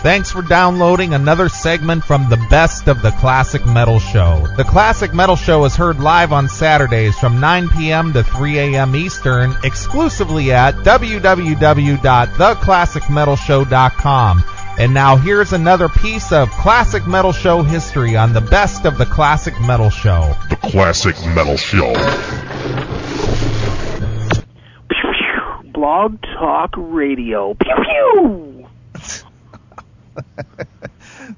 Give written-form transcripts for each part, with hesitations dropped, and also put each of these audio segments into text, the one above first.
Thanks for downloading another segment from the Best of the Classic Metal Show. The Classic Metal Show is heard live on Saturdays from 9 p.m. to 3 a.m. Eastern, exclusively at www.theclassicmetalshow.com. And now here's another piece of Classic Metal Show history on the Best of the Classic Metal Show. The Classic Metal Show. Blog Talk Radio. Pew pew!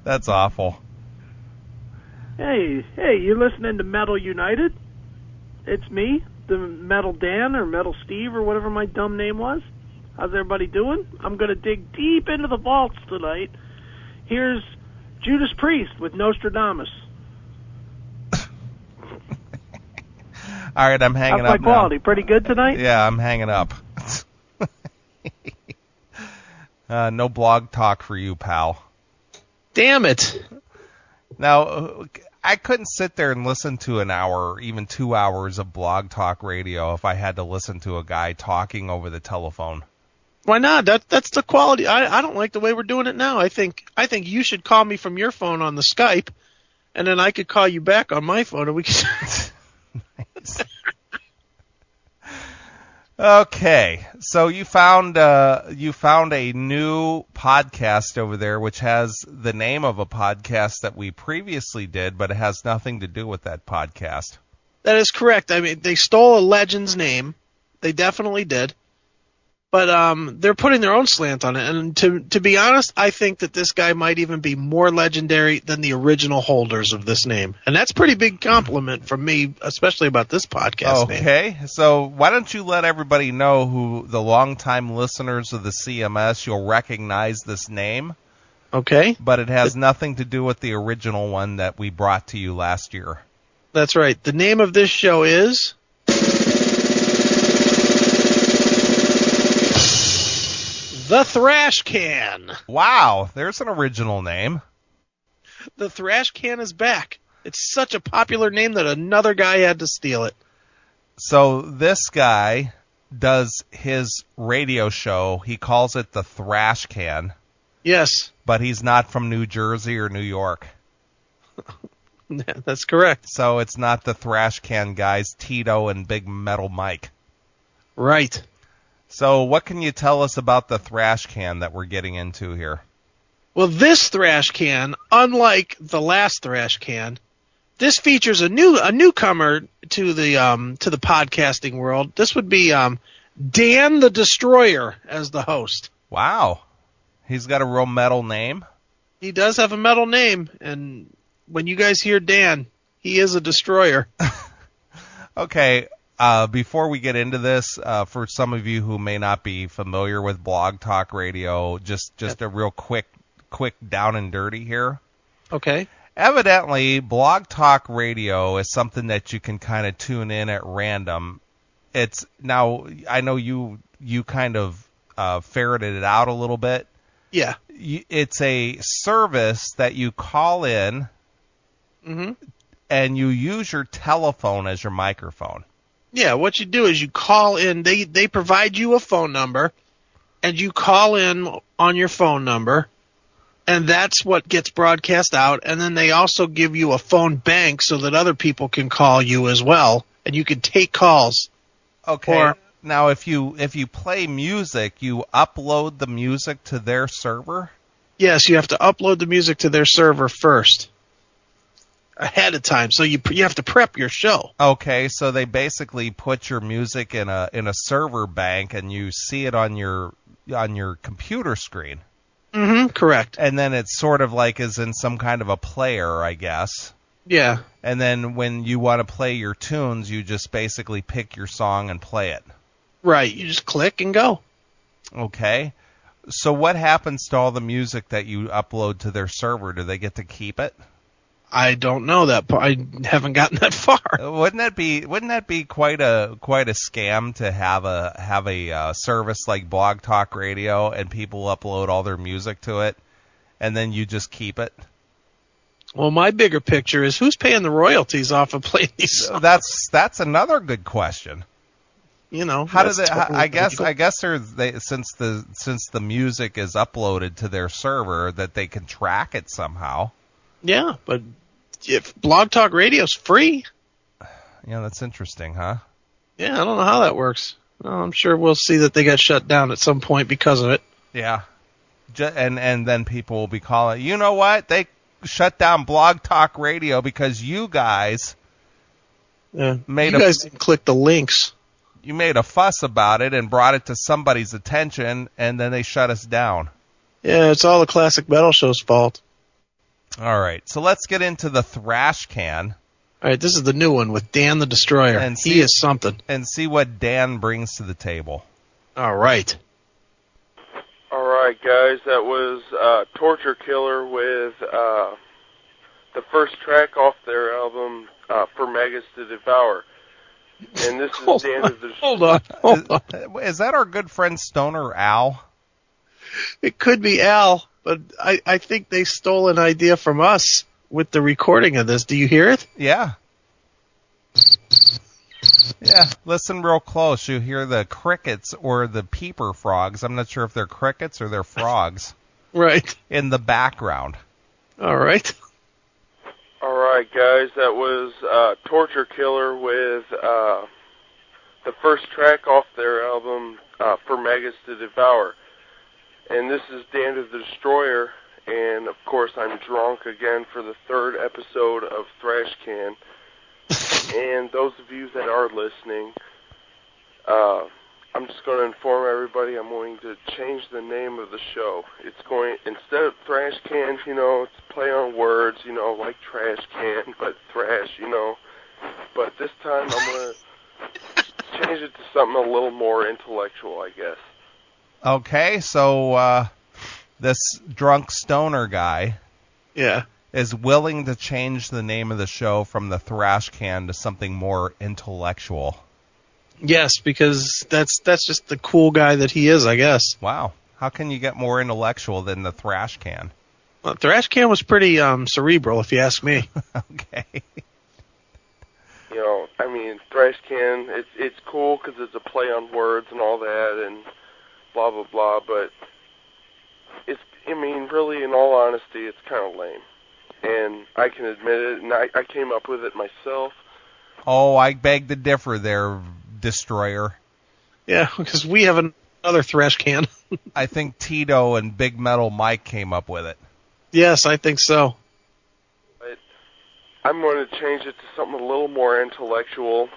That's awful. Hey, you're listening to Metal United? It's me, the Metal Dan or Metal Steve or whatever my dumb name was. How's everybody doing? I'm going to dig deep into the vaults tonight. Here's Judas Priest with Nostradamus. All right, I'm hanging up now. How's my quality? Pretty good tonight? Yeah, I'm hanging up. No blog talk for you, pal. Damn it. Now, I couldn't sit there and listen to an hour or even 2 hours of blog talk radio if I had to listen to a guy talking over the telephone. Why not? That's the quality. I don't like the way we're doing it now. I think you should call me from your phone on the Skype, and then I could call you back on my phone, and we could... Nice. Okay, so you found a new podcast over there, which has the name of a podcast that we previously did, but it has nothing to do with that podcast. That is correct. I mean, they stole a legend's name. They definitely did. But they're putting their own slant on it. And to be honest, I think that this guy might even be more legendary than the original holders of this name. And that's a pretty big compliment from me, especially about this podcast name. Okay, so why don't you let everybody know who the longtime listeners of the CMS, you'll recognize this name. Okay. But it has nothing to do with the original one that we brought to you last year. That's right. The name of this show is... The Thrash Can. Wow, there's an original name. The Thrash Can is back. It's such a popular name that another guy had to steal it. So this guy does his radio show. He calls it the Thrash Can. Yes. But he's not from New Jersey or New York. That's correct. So it's not the Thrash Can guys, Tito and Big Metal Mike. Right. So what can you tell us about the Thrash Can that we're getting into here? Well, this Thrash Can, unlike the last Thrash Can, this features a newcomer to the podcasting world. This would be Dan the Destroyer as the host. Wow. He's got a real metal name. He does have a metal name, and when you guys hear Dan, he is a destroyer. Okay. Before we get into this, for some of you who may not be familiar with Blog Talk Radio, just a real quick down and dirty here. Okay. Evidently, Blog Talk Radio is something that you can kind of tune in at random. It's now, I know you kind of ferreted it out a little bit. Yeah. It's a service that you call in, and you use your telephone as your microphone. Yeah, what you do is you call in. They provide you a phone number, and you call in on your phone number, and that's what gets broadcast out. And then they also give you a phone bank so that other people can call you as well, and you can take calls. Okay. Now, if you play music, you upload the music to their server? Yes, you have to upload the music to their server first. Ahead of time, so you have to prep your show. Okay, so they basically put your music in a server bank, and you see it on your computer screen. Correct. And then it's sort of like is in some kind of a player, I guess. Yeah. And then when you want to play your tunes, you just basically pick your song and play it. Right. You just click and go. Okay. So what happens to all the music that you upload to their server? Do they get to keep it? I don't know that. I haven't gotten that far. Wouldn't that be quite a scam to have a service like Blog Talk Radio and people upload all their music to it, and then you just keep it? Well, my bigger picture is who's paying the royalties off of playing these songs? That's another good question. you know. How do that's they? totally I guess since the music is uploaded to their server, that they can track it somehow. Yeah, but if Blog Talk Radio's free. Yeah, that's interesting, huh? Yeah, I don't know how that works. Well, I'm sure we'll see that they got shut down at some point because of it. Yeah. And then people will be calling, you know what? They shut down Blog Talk Radio because you guys didn't click the links. You made a fuss about it and brought it to somebody's attention, and then they shut us down. Yeah, it's all the Classic Metal Show's fault. All right, so let's get into the Thrash Can. All right, this is the new one with Dan the Destroyer. And he is something. And see what Dan brings to the table. All right. All right, guys, that was Torture Killer with the first track off their album, For Maggots to Devour. And this is Dan the Destroyer. Hold on. Is that our good friend Stoner Al? It could be Al, but I think they stole an idea from us with the recording of this. Do you hear it? Yeah. Yeah, listen real close. You hear the crickets or the peeper frogs. I'm not sure if they're crickets or they're frogs. Right. In the background. All right. All right, guys, that was Torture Killer with the first track off their album, For Maggots to Devour. And this is Dan the Destroyer, and of course I'm drunk again for the third episode of Thrash Can. And those of you that are listening, I'm just going to inform everybody I'm going to change the name of the show. It's going, instead of Thrash Can, you know, it's a play on words, you know, like trash can, but thrash, you know. But this time I'm going to change it to something a little more intellectual, I guess. Okay, so this drunk stoner guy is willing to change the name of the show from the Thrash Can to something more intellectual. Yes, because that's just the cool guy that he is, I guess. Wow. How can you get more intellectual than the Thrash Can? Well, Thrash Can was pretty cerebral, if you ask me. Okay. You know, I mean, Thrash Can, it's cool because it's a play on words and all that and blah, blah, blah, but it's, I mean, really, in all honesty, it's kind of lame. And I can admit it, and I came up with it myself. Oh, I beg to differ there, Destroyer. Yeah, because we have another Thrash Can. I think Tito and Big Metal Mike came up with it. Yes, I think so. But I'm going to change it to something a little more intellectual,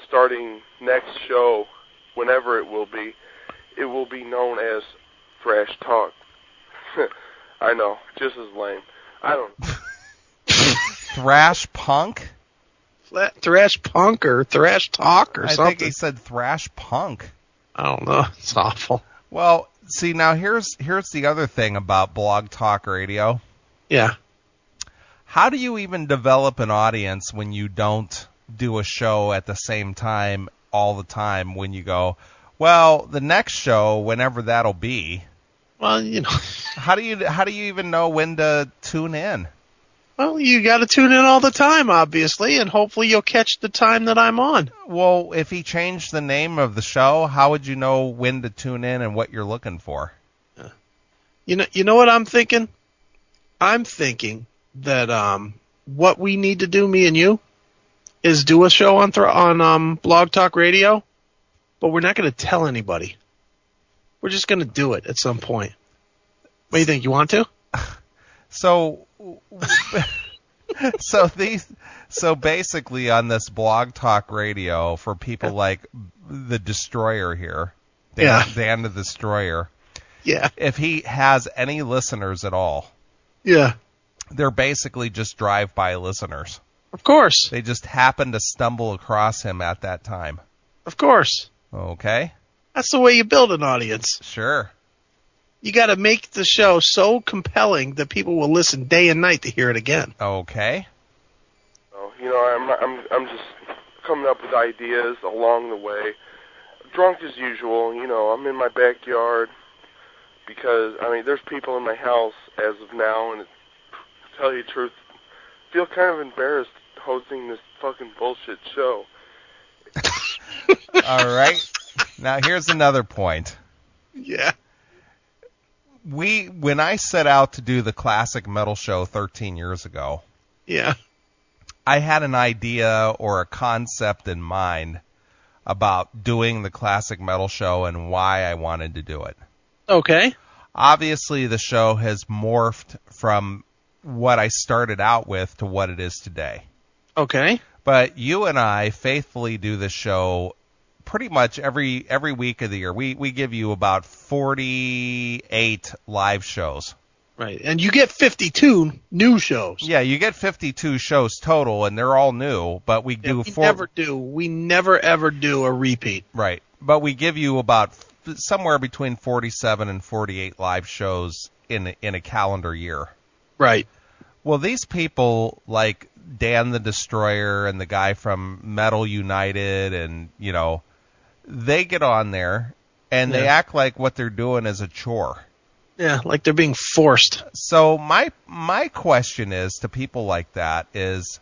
starting next show, whenever it will be. It will be known as Thrash Talk. I know, just as lame. I don't Thrash Punk? Thrash Punk or Thrash Talk or something. I think he said Thrash Punk. I don't know. It's awful. Well, see, now here's the other thing about Blog Talk Radio. Yeah. How do you even develop an audience when you don't do a show at the same time all the time when you go, well, the next show, whenever that'll be. Well, you know. How do you even know when to tune in? Well, you got to tune in all the time, obviously, and hopefully you'll catch the time that I'm on. Well, if he changed the name of the show, how would you know when to tune in and what you're looking for? You know what I'm thinking? I'm thinking that what we need to do, me and you, is do a show on Blog Talk Radio, but we're not going to tell anybody. We're just going to do it at some point. What do you think? You want to? So basically on this Blog Talk Radio for people like the Destroyer here, Dan the Destroyer. Yeah. If he has any listeners at all. Yeah. They're basically just drive-by listeners. Of course. They just happen to stumble across him at that time. Of course. Okay. That's the way you build an audience. Sure. You got to make the show so compelling that people will listen day and night to hear it again. Okay. You know, I'm just coming up with ideas along the way. Drunk as usual, you know, I'm in my backyard because, I mean, there's people in my house as of now, and to tell you the truth, I feel kind of embarrassed hosting this fucking bullshit show. All right. Now, here's another point. Yeah. When I set out to do the Classic Metal Show 13 years ago, Yeah. I had an idea or a concept in mind about doing the Classic Metal Show and why I wanted to do it. Okay. Obviously, the show has morphed from what I started out with to what it is today. Okay. But you and I faithfully do the show pretty much every week of the year. We give you about 48 live shows. Right. And you get 52 new shows. Yeah, you get 52 shows total, and they're all new, but we do We never ever do a repeat. Right. But we give you about somewhere between 47 and 48 live shows in a calendar year. Right. Well, these people like Dan the Destroyer and the guy from Metal United and, they get on there and they act like what they're doing is a chore. Yeah, like they're being forced. So my question is to people like that is,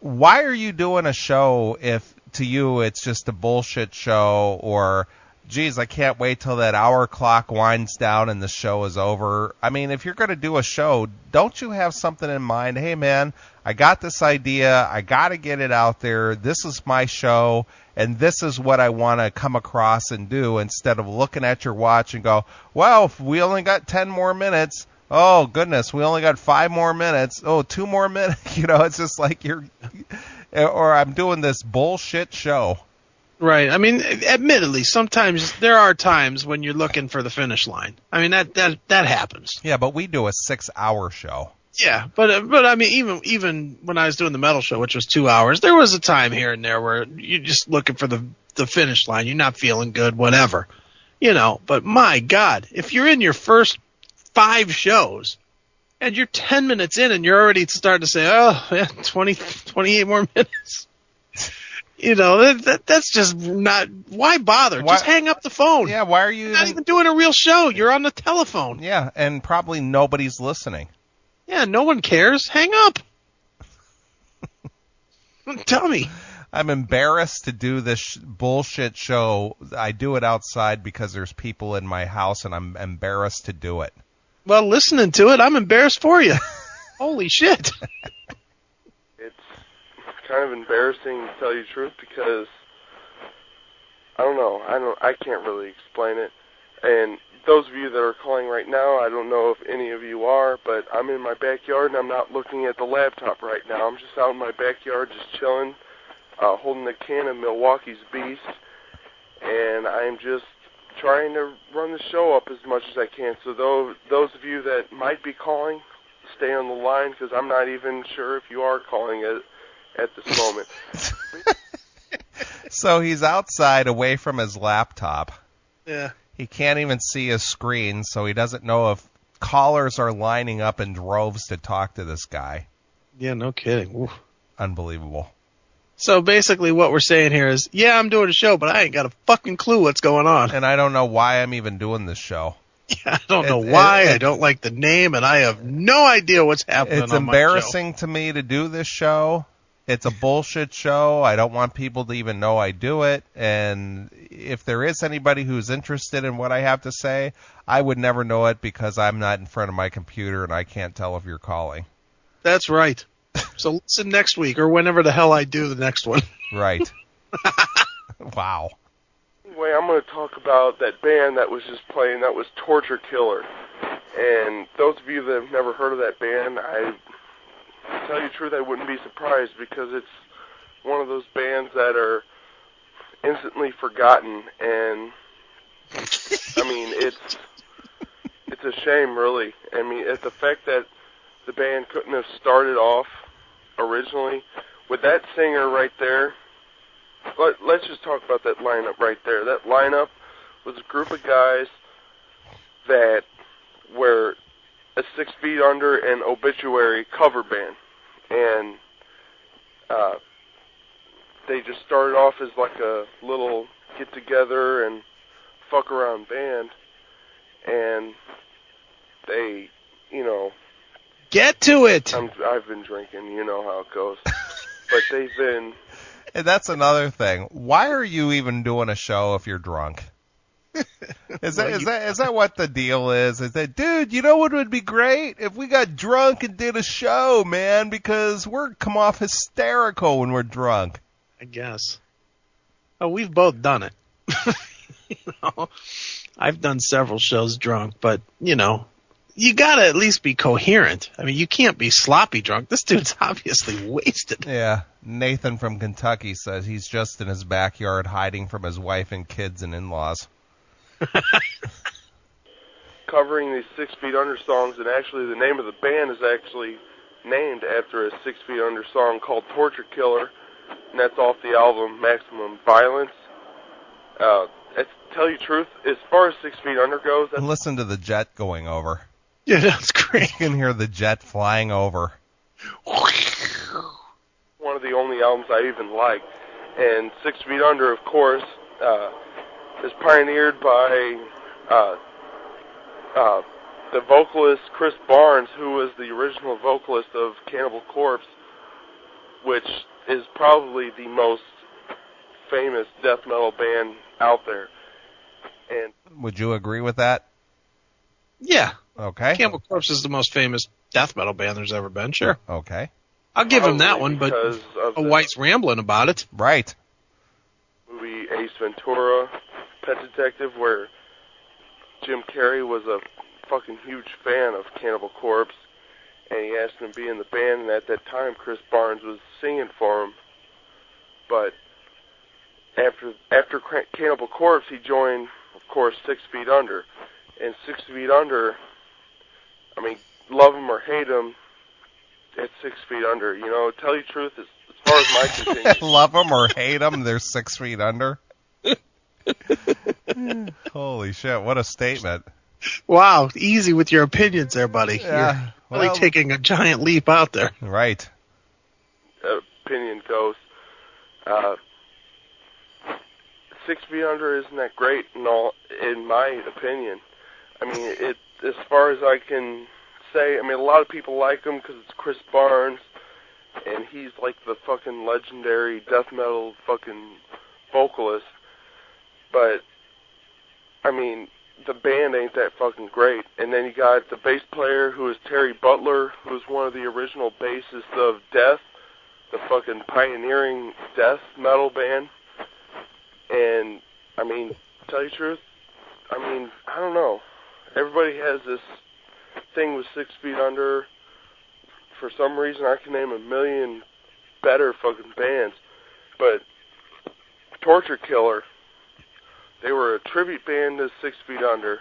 why are you doing a show if to you it's just a bullshit show, or, geez, I can't wait till that hour clock winds down and the show is over? I mean, if you're going to do a show, don't you have something in mind? Hey, man, I got this idea. I got to get it out there. This is my show, and this is what I want to come across and do, instead of looking at your watch and go, well, if we only got 10 more minutes. Oh, goodness, we only got 5 more minutes. Oh, 2 more minutes. It's just like or I'm doing this bullshit show. Right. I mean, admittedly, sometimes there are times when you're looking for the finish line. I mean, that happens. Yeah, but we do a 6-hour show. Yeah, but I mean, even when I was doing the metal show, which was 2 hours, there was a time here and there where you're just looking for the finish line. You're not feeling good, whatever. But my God, if you're in your first 5 shows and you're 10 minutes in and you're already starting to say, oh, yeah, 28 more minutes. That's just not. Why bother? Just hang up the phone. Yeah, why are you not even doing a real show? You're on the telephone. Yeah, and probably nobody's listening. Yeah, no one cares. Hang up. Tell me. I'm embarrassed to do this bullshit show. I do it outside because there's people in my house, and I'm embarrassed to do it. Well, listening to it, I'm embarrassed for you. Holy shit. It's kind of embarrassing, to tell you the truth, because I don't know. I can't really explain it. And those of you that are calling right now, I don't know if any of you are, but I'm in my backyard and I'm not looking at the laptop right now. I'm just out in my backyard just chilling, holding a can of Milwaukee's Beast, and I'm just trying to run the show up as much as I can. So those of you that might be calling, stay on the line, because I'm not even sure if you are calling at this moment. So he's outside away from his laptop. Yeah. He can't even see his screen, so he doesn't know if callers are lining up in droves to talk to this guy. Yeah, no kidding. Oof. Unbelievable. So basically what we're saying here is, yeah, I'm doing a show, but I ain't got a fucking clue what's going on. And I don't know why I'm even doing this show. Yeah, I don't know why. I don't like the name, and I have no idea what's happening on my show. It's embarrassing to me to do this show. It's a bullshit show. I don't want people to even know I do it. And if there is anybody who's interested in what I have to say, I would never know it because I'm not in front of my computer and I can't tell if you're calling. That's right. So listen next week or whenever the hell I do the next one. Right. Wow. Anyway, I'm going to talk about that band that was just playing. That was Torture Killer. And those of you that have never heard of that band, to tell you the truth, I wouldn't be surprised, because it's one of those bands that are instantly forgotten, and I mean, it's a shame, really. I mean, it's the fact that the band couldn't have started off originally with that singer right there. Let's just talk about that lineup right there. That lineup was a group of guys that were a 6 Feet Under and Obituary cover band, and they just started off as like a little get-together and fuck-around band, and they, Get to it! I've been drinking, you know how it goes, but they've been And that's another thing. Why are you even doing a show if you're drunk? Is that what the deal is? Is that, dude, you know what would be great? If we got drunk and did a show, man, because we're come off hysterical when we're drunk. I guess. Oh, we've both done it. I've done several shows drunk, but, you gotta at least be coherent. I mean, you can't be sloppy drunk. This dude's obviously wasted. Yeah. Nathan from Kentucky says he's just in his backyard hiding from his wife and kids and in-laws. Covering these 6 Feet Under songs, and actually the name of the band is actually named after a 6 Feet Under song called Torture Killer, and that's off the album Maximum Violence. To tell you the truth, as far as 6 Feet Under goes... And listen to the jet going over. Yeah, that's great. You can hear the jet flying over. One of the only albums I even like. And 6 Feet Under, of course, is pioneered by the vocalist Chris Barnes, who was the original vocalist of Cannibal Corpse, which is probably the most famous death metal band out there. And would you agree with that? Yeah. Okay. Cannibal Corpse is the most famous death metal band there's ever been, sure. Okay. I'll give him that one, but a White's rambling about it. Right. Movie Ace Ventura, Pet Detective, where Jim Carrey was a fucking huge fan of Cannibal Corpse, and he asked him to be in the band, and at that time Chris Barnes was singing for him. But after Cannibal Corpse, he joined, of course, 6 Feet Under. And 6 Feet Under, I mean, love him or hate him, it's 6 Feet Under. Tell you the truth, as far as my continues. Love them or hate them, they're 6 feet under. Holy shit, what a statement. Wow, easy with your opinions there, buddy. Yeah, You're really taking a giant leap out there. Right. Opinion goes. 6 Feet Under isn't that great in my opinion. I mean, as far as I can say, I mean, a lot of people like him because it's Chris Barnes, and he's like the fucking legendary death metal fucking vocalist. But, I mean, the band ain't that fucking great. And then you got the bass player, who is Terry Butler, who was one of the original bassists of Death, the fucking pioneering death metal band. And, I mean, to tell you the truth, I mean, I don't know. Everybody has this thing with 6 Feet Under. For some reason, I can name a million better fucking bands. But Torture Killer, they were a tribute band to 6 Feet Under.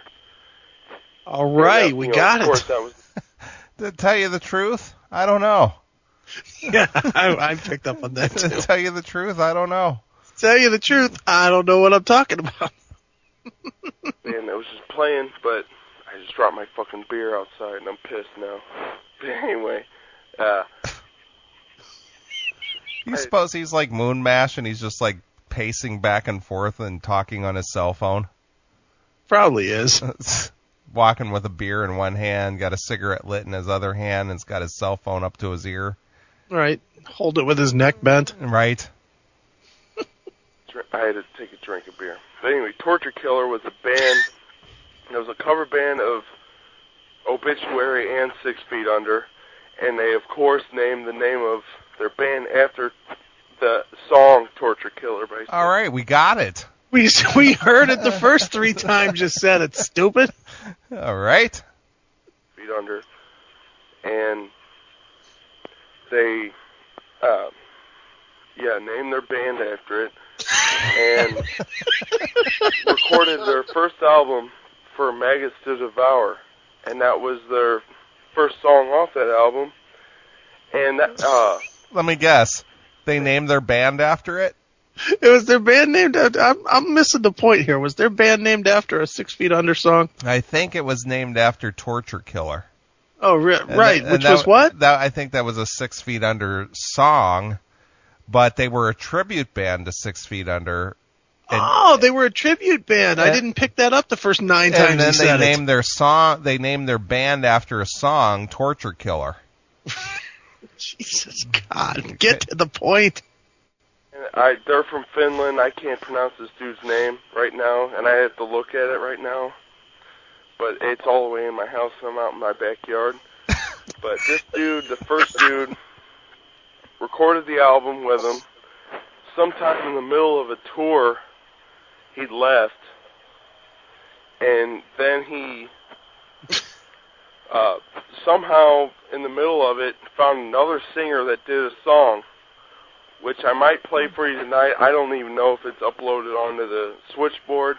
All right, we got it. Course, that was... To tell you the truth, I don't know. Yeah, I picked up on that, too. To tell you the truth, I don't know. Tell you the truth, I don't know what I'm talking about. Man, I was just playing, but I just dropped my fucking beer outside, and I'm pissed now. But anyway, You suppose he's like Moon Mash and he's just like pacing back and forth and talking on his cell phone? Probably is. Walking with a beer in one hand, got a cigarette lit in his other hand, and he's got his cell phone up to his ear. Right. Hold it with his neck bent. Right. I had to take a drink of beer. But anyway, Torture Killer was a band. It was a cover band of Obituary and 6 Feet Under, and they, of course, named the name of their band after the song Torture Killer, basically. All right, we got it. We heard it the first 3 times you said it, stupid. All right. Feet Under. And they, named their band after it. And recorded their first album for Maggots to Devour. And that was their first song off that album. And that, let me guess. They named their band after it? It was their band named after... I'm missing the point here. Was their band named after a 6 Feet Under song? I think it was named after Torture Killer. Oh, right. Which was what? I think that was a 6 Feet Under song, but they were a tribute band to 6 Feet Under. They were a tribute band. I didn't pick that up the first 9 times and then you said they named their song. They named their band after a song, Torture Killer. Jesus God, get to the point. And They're from Finland. I can't pronounce this dude's name right now, and I have to look at it right now. But it's all the way in my house, and I'm out in my backyard. But this dude, the first dude, recorded the album with him. Sometime in the middle of a tour, he left, and then he somehow, in the middle of it, found another singer that did a song, which I might play for you tonight. I don't even know if it's uploaded onto the switchboard,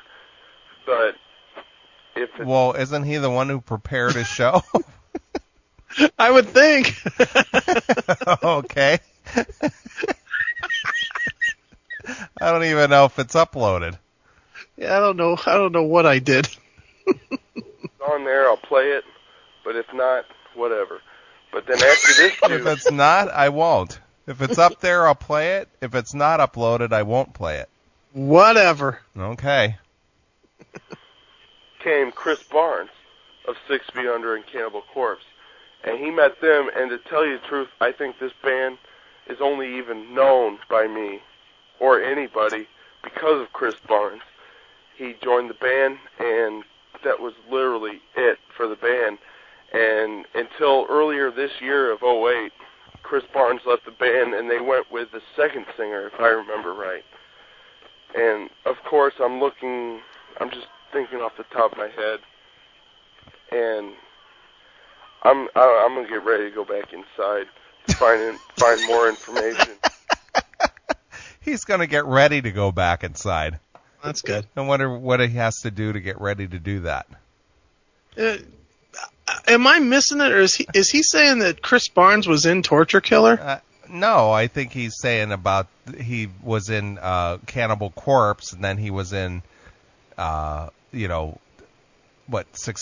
but if it's... Well, isn't he the one who prepared his show? I would think. Okay. I don't even know if it's uploaded. Yeah, I don't know what I did. It's on there, I'll play it, but if not, whatever. But then after this dude... If it's not, I won't. If it's up there, I'll play it. If it's not uploaded, I won't play it. Whatever. Okay. Came Chris Barnes of 6 Feet Under and Cannibal Corpse. And he met them, and to tell you the truth, I think this band is only even known by me or anybody because of Chris Barnes. He joined the band, and that was literally it for the band. And until earlier this year of 2008, Chris Barnes left the band, and they went with the second singer, if I remember right. And, of course, I'm just thinking off the top of my head, and I'm going to get ready to go back inside to find more information. He's going to get ready to go back inside. That's good. I wonder what he has to do to get ready to do that. Am I missing it, or is he saying that Chris Barnes was in Torture Killer? No, I think he's saying about he was in Cannibal Corpse, and then he was in, 6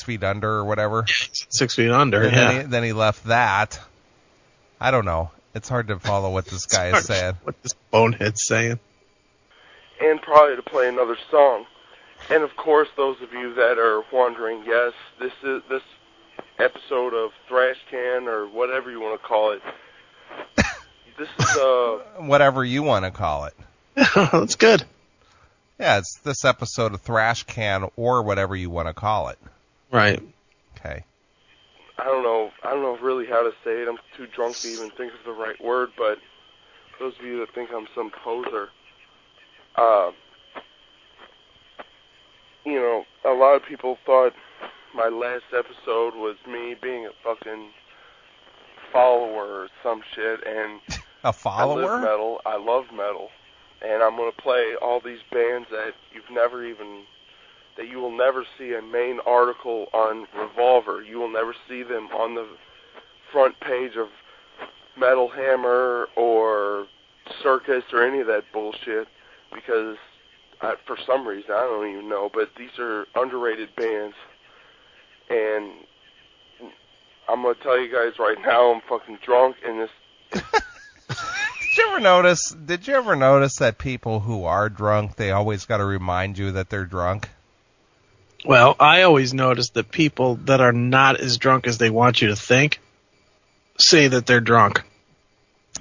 Feet Under or whatever? 6 Feet Under, and yeah. Then he left that. I don't know. It's hard to follow what this guy is saying. What this bonehead's saying. And probably to play another song. And, of course, those of you that are wondering, yes, this episode of Thrash Can, or whatever you want to call it, this is whatever you want to call it. That's good. Yeah, it's this episode of Thrash Can, or whatever you want to call it. Right. Okay. I don't know really how to say it. I'm too drunk to even think of the right word, but those of you that think I'm some poser, a lot of people thought my last episode was me being a fucking follower or some shit, and a follower? I live metal. I love metal, and I'm going to play all these bands that you will never see a main article on Revolver. You will never see them on the front page of Metal Hammer or Circus or any of that bullshit, because for some reason, I don't even know, but these are underrated bands, and I'm going to tell you guys right now, I'm fucking drunk, and this... Did you ever notice that people who are drunk, they always got to remind you that they're drunk? Well, I always notice that people that are not as drunk as they want you to think say that they're drunk.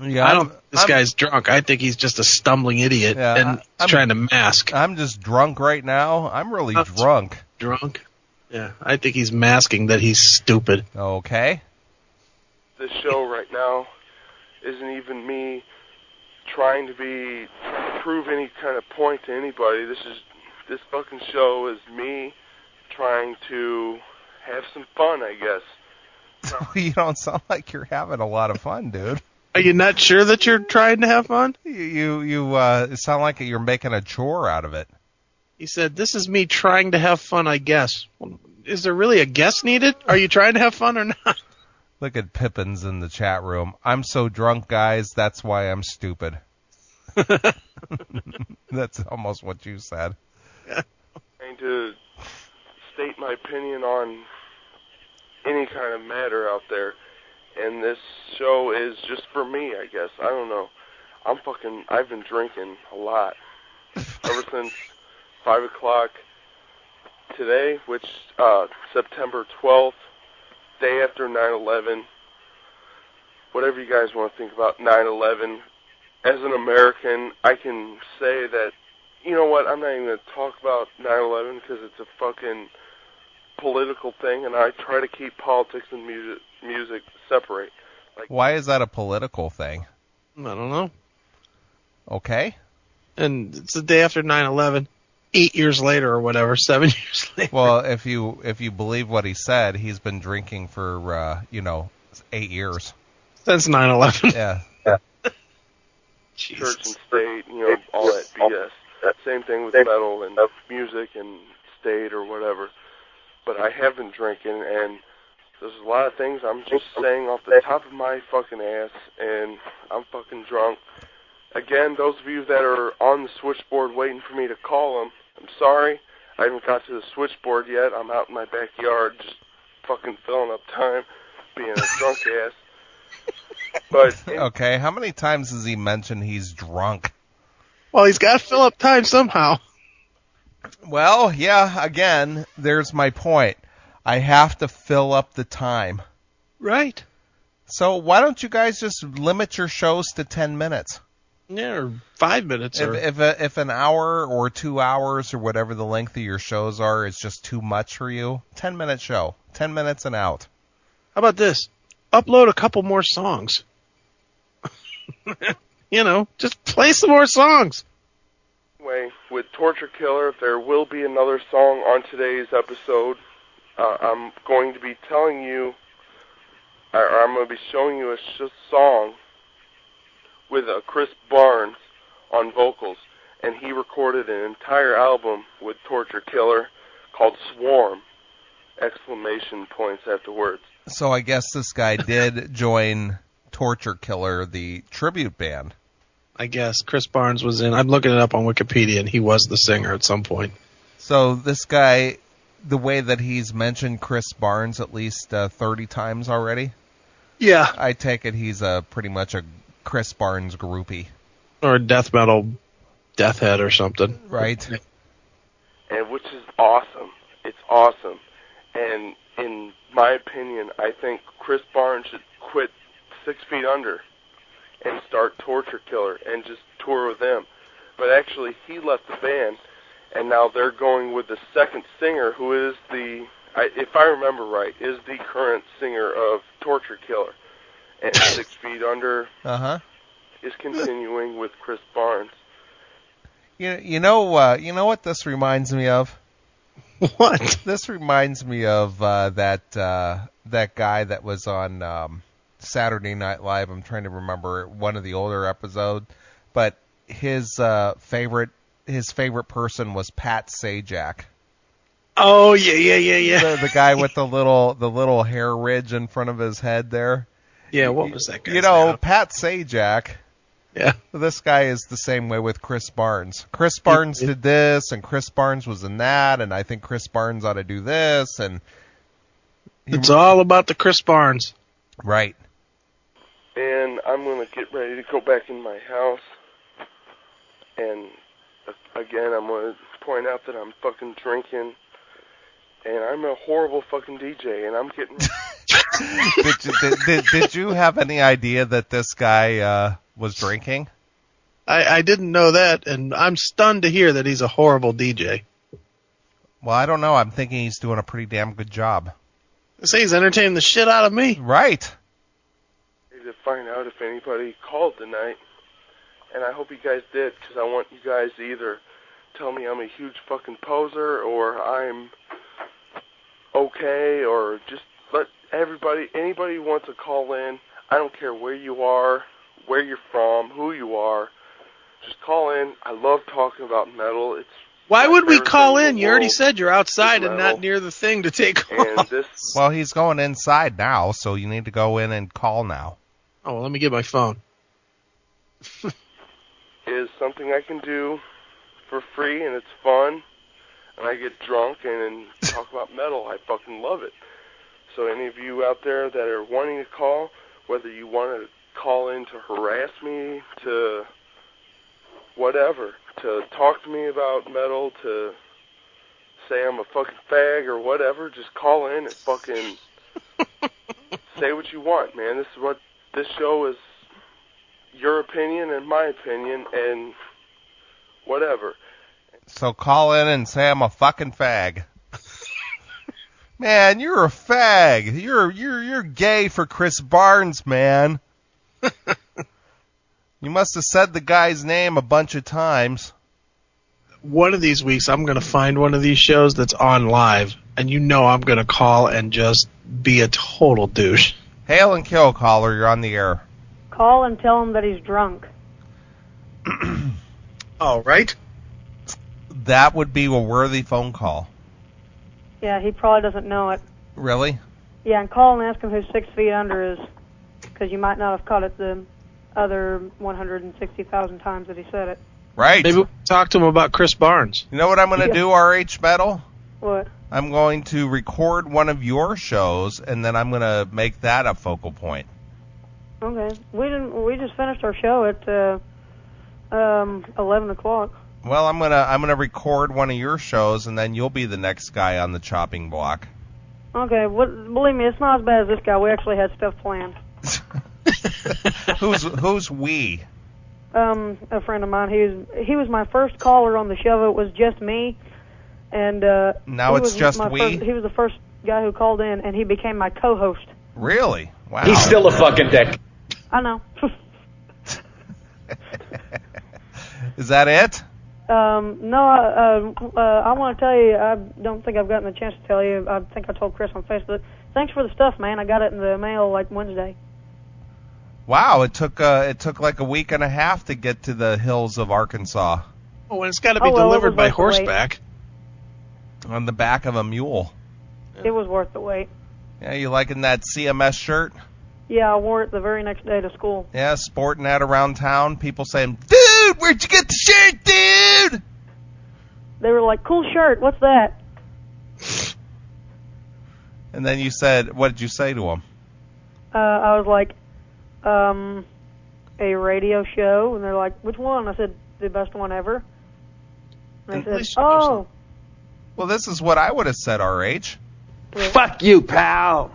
Yeah, I don't think this guy's drunk. I think he's just a stumbling idiot and he's trying to mask. I'm just drunk right now. I'm really drunk. Drunk? Yeah, I think he's masking that he's stupid. Okay. This show right now isn't even me trying to prove any kind of point to anybody. This fucking show is me trying to have some fun, I guess. You don't sound like you're having a lot of fun, dude. Are you not sure that you're trying to have fun? You sound like you're making a chore out of it. He said, "This is me trying to have fun, I guess." Well, is there really a guess needed? Are you trying to have fun or not? Look at Pippins in the chat room. I'm so drunk, guys. That's why I'm stupid. That's almost what you said. Trying to state my opinion on any kind of matter out there, and this show is just for me, I guess. I don't know. I've been drinking a lot ever since 5 o'clock today, which September 12th, day after 9/11. Whatever you guys want to think about 9/11, as an American, I can say that, you know what, I'm not even going to talk about 9/11 because it's a fucking political thing, and I try to keep politics and music separate. Like, Why is that a political thing? I don't know. Okay. And it's the day after 9/11, 8 years later or whatever, 7 years later. Well, if you believe what he said, he's been drinking for 8 years. Since 9/11. Yeah. church and state, all that BS. Same thing with metal and music and state or whatever. But I have been drinking, and there's a lot of things I'm just saying off the top of my fucking ass, and I'm fucking drunk. Again, those of you that are on the switchboard waiting for me to call them, I'm sorry. I haven't got to the switchboard yet. I'm out in my backyard just fucking filling up time, being a drunk ass. But Okay, how many times has he mentioned he's drunk? Well, he's got to fill up time somehow. Well, yeah, again, there's my point. I have to fill up the time. Right. So why don't you guys just limit your shows to 10 minutes? Yeah, or 5 minutes. If an hour or 2 hours or whatever the length of your shows are is just too much for you, 10-minute show. 10 minutes and out. How about this? Upload a couple more songs. Just play some more songs. anyway, with Torture Killer, there will be another song on today's episode. I'm going to be telling you, or I'm going to be showing you a song with Chris Barnes on vocals, and he recorded an entire album with Torture Killer called Swarm! Exclamation points afterwards. So I guess this guy did join Torture Killer, the tribute band. I guess Chris Barnes was in. I'm looking it up on Wikipedia, and he was the singer at some point. So this guy, the way that he's mentioned Chris Barnes at least 30 times already, Yeah. I take it he's pretty much a Chris Barnes groupie. Or a death metal death head or something. Right. And which is awesome. It's awesome. And in my opinion, I think Chris Barnes should quit 6 Feet Under and start Torture Killer and just tour with them. But actually, he left the band, and now they're going with the second singer, who is if I remember right, is the current singer of Torture Killer. And 6 Feet Under is continuing with Chris Barnes. You know what this reminds me of? What? This reminds me of that guy that was on Saturday Night Live. I'm trying to remember one of the older episodes, but his favorite person was Pat Sajak. Oh yeah. The guy with the little hair ridge in front of his head there. Yeah, what was that guy? Pat Sajak. Yeah. This guy is the same way with Chris Barnes. Chris Barnes did this, and Chris Barnes was in that, and I think Chris Barnes ought to do this, and it's all about the Chris Barnes. Right. And I'm going to get ready to go back in my house. And again, I'm going to point out that I'm fucking drinking, and I'm a horrible fucking DJ, and I'm getting... Did you have any idea that this guy was drinking? I didn't know that, and I'm stunned to hear that he's a horrible DJ. Well, I don't know. I'm thinking he's doing a pretty damn good job. I say he's entertaining the shit out of me. Right. To find out if anybody called tonight, and I hope you guys did, because I want you guys to either tell me I'm a huge fucking poser, or I'm okay, or just let anybody who wants to call in, I don't care where you are, where you're from, who you are, just call in. I love talking about metal. Why would we call in? You already said you're outside and not near the thing to take calls. Well, he's going inside now, so you need to go in and call now. Oh, well, let me get my phone. Is something I can do for free, and it's fun, and I get drunk and talk about metal. I fucking love it. So any of you out there that are wanting to call, whether you want to call in to harass me, to whatever, to talk to me about metal, to say I'm a fucking fag or whatever, just call in and fucking say what you want, man. This is what this show is your opinion and my opinion and whatever. So call in and say I'm a fucking fag. Man, you're a fag. You're gay for Chris Barnes, man. You must have said the guy's name a bunch of times. One of these weeks, I'm going to find one of these shows that's on live, and you know I'm going to call and just be a total douche. Hail and kill, caller. You're on the air. Call and tell him that he's drunk. All right. That would be a worthy phone call. Yeah, he probably doesn't know it. Really? Yeah, and call and ask him who 6 feet under is, because you might not have caught it the other 160,000 times that he said it. Right. Maybe we'll talk to him about Chris Barnes. You know what I'm going to do, RH Metal? What? I'm going to record one of your shows, and then I'm going to make that a focal point. Okay. We just finished our show at 11 o'clock. Well, I'm gonna record one of your shows, and then you'll be the next guy on the chopping block. Okay. Believe me, it's not as bad as this guy. We actually had stuff planned. Who's we? A friend of mine. He was my first caller on the show. It was just me, and now it's just we. He was the first guy who called in, and he became my co-host. Really? Wow. He's still a fucking dick. I know. Is that it? No, I want to tell you, I don't think I've gotten a chance to tell you. I think I told Chris on Facebook. Thanks for the stuff, man. I got it in the mail like Wednesday. Wow, it took like a week and a half to get to the hills of Arkansas. Oh, and it's got to be delivered by horseback. On the back of a mule. It was worth the wait. Yeah, you liking that CMS shirt? Yeah, I wore it the very next day to school. Yeah, sporting that around town. People saying, "Dude, where'd you get the shirt, dude?" They were like, "Cool shirt. What's that?" And then you said, what did you say to them? I was like, a radio show. And they're like, "Which one?" I said, "The best one ever." And they said, "Oh." Well, this is what I would have said, RH. Yeah. Fuck you, pal.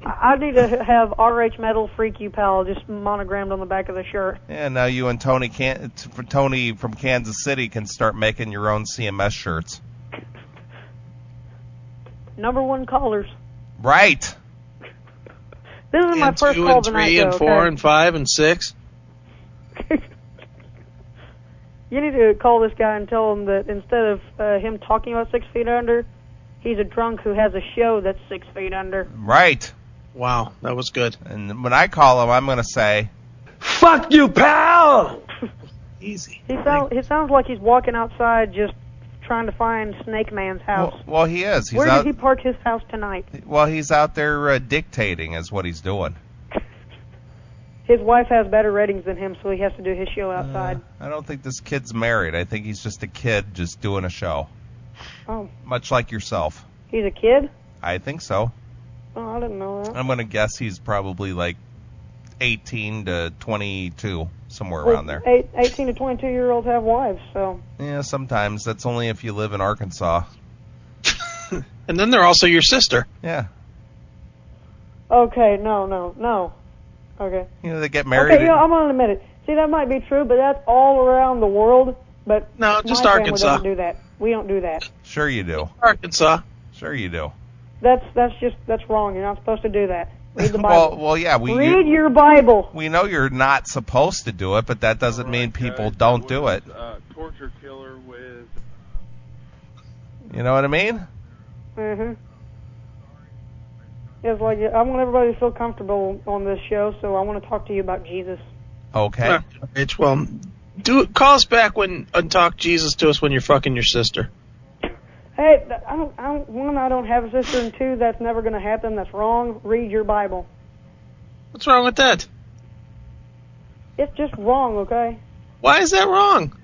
I need to have RH Metal Freak You Pal just monogrammed on the back of the shirt. Yeah, now you and Tony from Kansas City can start making your own CMS shirts. #1 callers. Right. This is my first 2 call and 3 tonight, and though, 4 okay? and 5 and 6. You need to call this guy and tell him that instead of him talking about 6 feet under, he's a drunk who has a show that's 6 feet under. Right. Wow, that was good. And when I call him, I'm going to say, "Fuck you, pal." Easy. He sounds like he's walking outside just trying to find Snake Man's house. Well, he is. He's Where out, did he park his house tonight? Well, he's out there dictating is what he's doing. His wife has better ratings than him, so he has to do his show outside. I don't think this kid's married. I think he's just a kid just doing a show. Oh, Much like yourself. he's a kid? I think so. Oh, I didn't know that. I'm going to guess he's probably like 18 to 22, somewhere around there. 18 to 22-year-olds have wives, so... Yeah, sometimes. That's only if you live in Arkansas. And then they're also your sister. Yeah. Okay, no. Okay. You know, they get married. Okay, I'm going to admit it. See, that might be true, but that's all around the world. But No, just my Arkansas. family doesn't do that. We don't do that. Sure you do. Arkansas. Sure you do. That's wrong. You're not supposed to do that. Read the Bible. well, yeah. Read your Bible. We know you're not supposed to do it, but that doesn't mean people guys, don't do it. Torture killer with... You know what I mean? Mm-hmm. It's like I want everybody to feel comfortable on this show, so I want to talk to you about Jesus. Okay. Rich, well, call us back and talk Jesus to us when you're fucking your sister. Hey, one, I don't have a sister, and two, that's never going to happen. That's wrong. Read your Bible. What's wrong with that? It's just wrong, okay? Why is that wrong?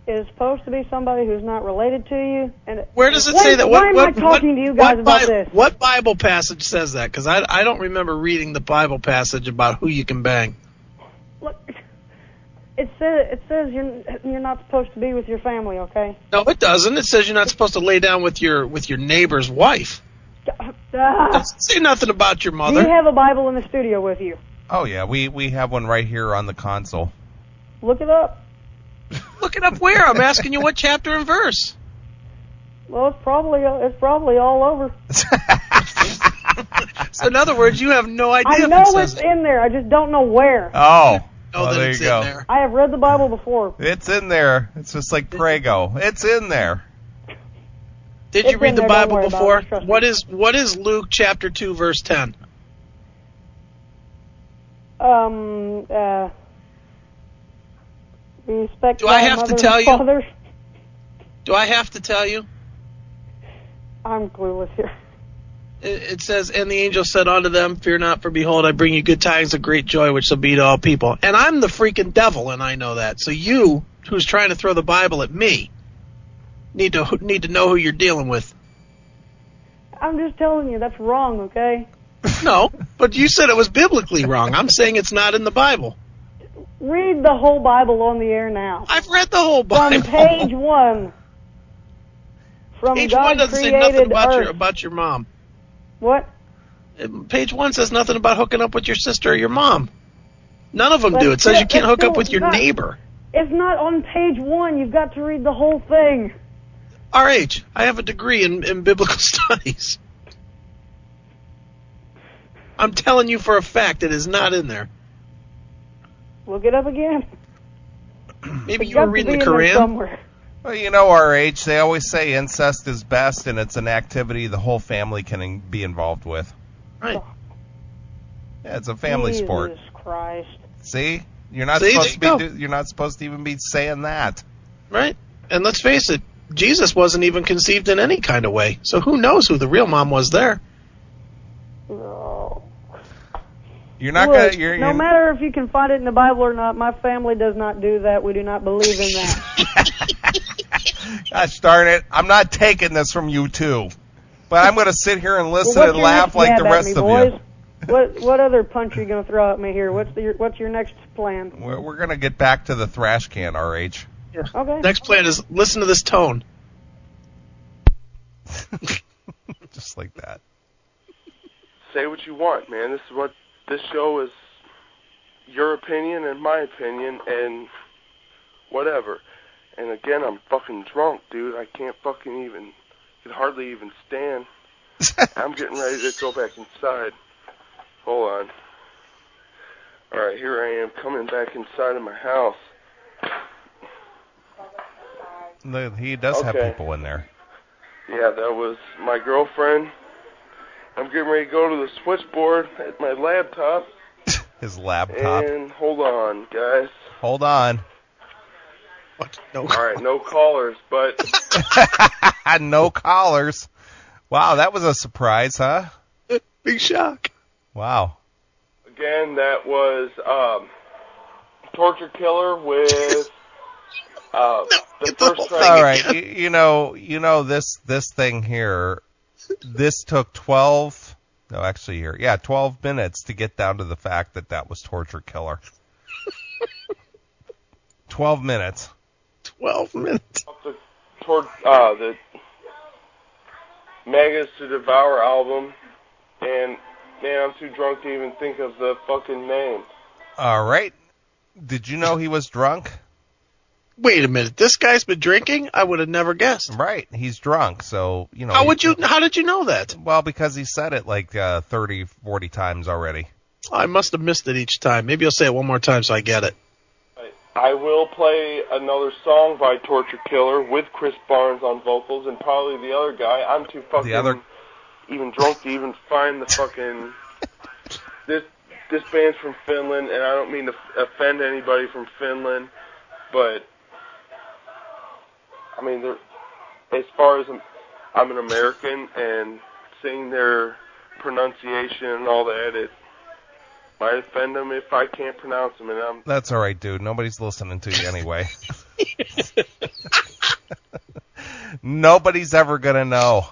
It's supposed to be somebody who's not related to you. And Where does it say that? Why am I talking to you guys about this? What Bible passage says that? Because I don't remember reading the Bible passage about who you can bang. Look, it says you're not supposed to be with your family, okay? No, it doesn't. It says you're not supposed to lay down with your neighbor's wife. It doesn't say nothing about your Do mother. you have a Bible in the studio with you? Oh, yeah, we have one right here on the console. Look it up. Look it up where? I'm asking you what chapter and verse. Well, it's probably all over. So in other words, you have no idea. I if know it says it's in there. I just don't know where. Oh, Oh, well, then there it's you go. in there. I have read the Bible before. It's in there. It's just like Prego. It's in there. Did you It's read in the there, don't Bible worry about before? it, trust me. What is Luke chapter 2 verse 10? Respect Do I thy have to mother tell and you? father. Do I have to tell you? I'm clueless here. It says, and the angel said unto them, fear not, for behold, I bring you good tidings of great joy, which shall be to all people. And I'm the freaking devil, and I know that. So you, who's trying to throw the Bible at me, need to know who you're dealing with. I'm just telling you, that's wrong, okay? No, but you said it was biblically wrong. I'm saying it's not in the Bible. Read the whole Bible on the air now. I've read the whole Bible. From page 1. From Page God 1 doesn't say created nothing earth. about your mom. What? Page 1 says nothing about hooking up with your sister or your mom. None of them But do. It says you can't it's hook up still with your not- neighbor. It's not on page 1. You've got to read the whole thing. RH, I have a degree in biblical studies. I'm telling you for a fact it is not in there. Look it up again. Maybe It's you were got to reading be the in there Quran. somewhere. Well, you know, RH, they always say incest is best, and it's an activity the whole family can be involved with. Right. Yeah, it's a family sport. Jesus Christ. See? You're not See, supposed to there be you go. you're not supposed to even be saying that. Right. And let's face it, Jesus wasn't even conceived in any kind of way. So who knows who the real mom was there? No. You're not Look, gonna. You're, no you're, matter if you can find it in the Bible or not, my family does not do that. We do not believe in that. Gosh darn it! I'm not taking this from you two, but I'm going to sit here and listen Well, and laugh like the rest of you. What other punch are you going to throw at me here? What's your next plan? We're going to get back to the Thrash Can, RH. Yeah. Okay. Next plan is listen to this tone. Just like that. Say what you want, man. This show is your opinion and my opinion and whatever. And again, I'm fucking drunk, dude. I can't fucking can hardly even stand. I'm getting ready to go back inside. Hold on. Alright, here I am coming back inside of my house. He does have Okay. people in there. Yeah, that was my girlfriend. I'm getting ready to go to the switchboard at my laptop. His laptop. And hold on, guys. Hold on. What? No. Alright, no callers, but No collars. Wow, that was a surprise, huh? Big shock. Wow. again, that was Torture Killer with the first track. All right, you know this thing here. This took 12 minutes to get down to the fact that was Torture Killer. 12 minutes. 12 minutes. The Megas to Devour album, and man, I'm too drunk to even think of the fucking name. All right. Did you know he was drunk? Wait a minute. This guy's been drinking? I would have never guessed. Right. He's drunk, so, you know. How did you know that? Well, because he said it like 30, 40 times already. I must have missed it each time. Maybe I'll say it one more time so I get it. I will play another song by Torture Killer with Chris Barnes on vocals and probably the other guy. I'm too fucking even drunk to even find the fucking... This band's from Finland, and I don't mean to offend anybody from Finland, but I mean, as far as I'm an American, and seeing their pronunciation and all that, it might offend them if I can't pronounce them. And That's all right, dude. Nobody's listening to you anyway. Nobody's ever gonna know.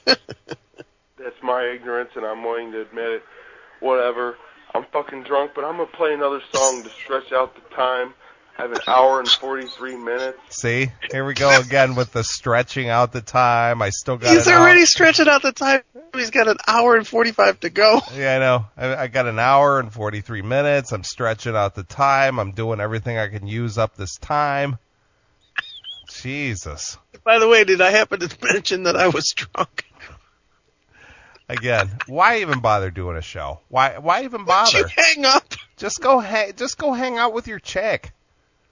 That's my ignorance, and I'm willing to admit it. Whatever. I'm fucking drunk, but I'm gonna play another song to stretch out the time. I have an hour and 43 minutes. See? Here we go again with the stretching out the time. I still got He's already stretching out the time. He's got an hour and 45 to go. Yeah, I know. I got an hour and 43 minutes. I'm stretching out the time. I'm doing everything I can use up this time. Jesus. By the way, did I happen to mention that I was drunk? Again, why even bother doing a show? Why even bother? Wouldn't you hang up? Just go hang out with your chick.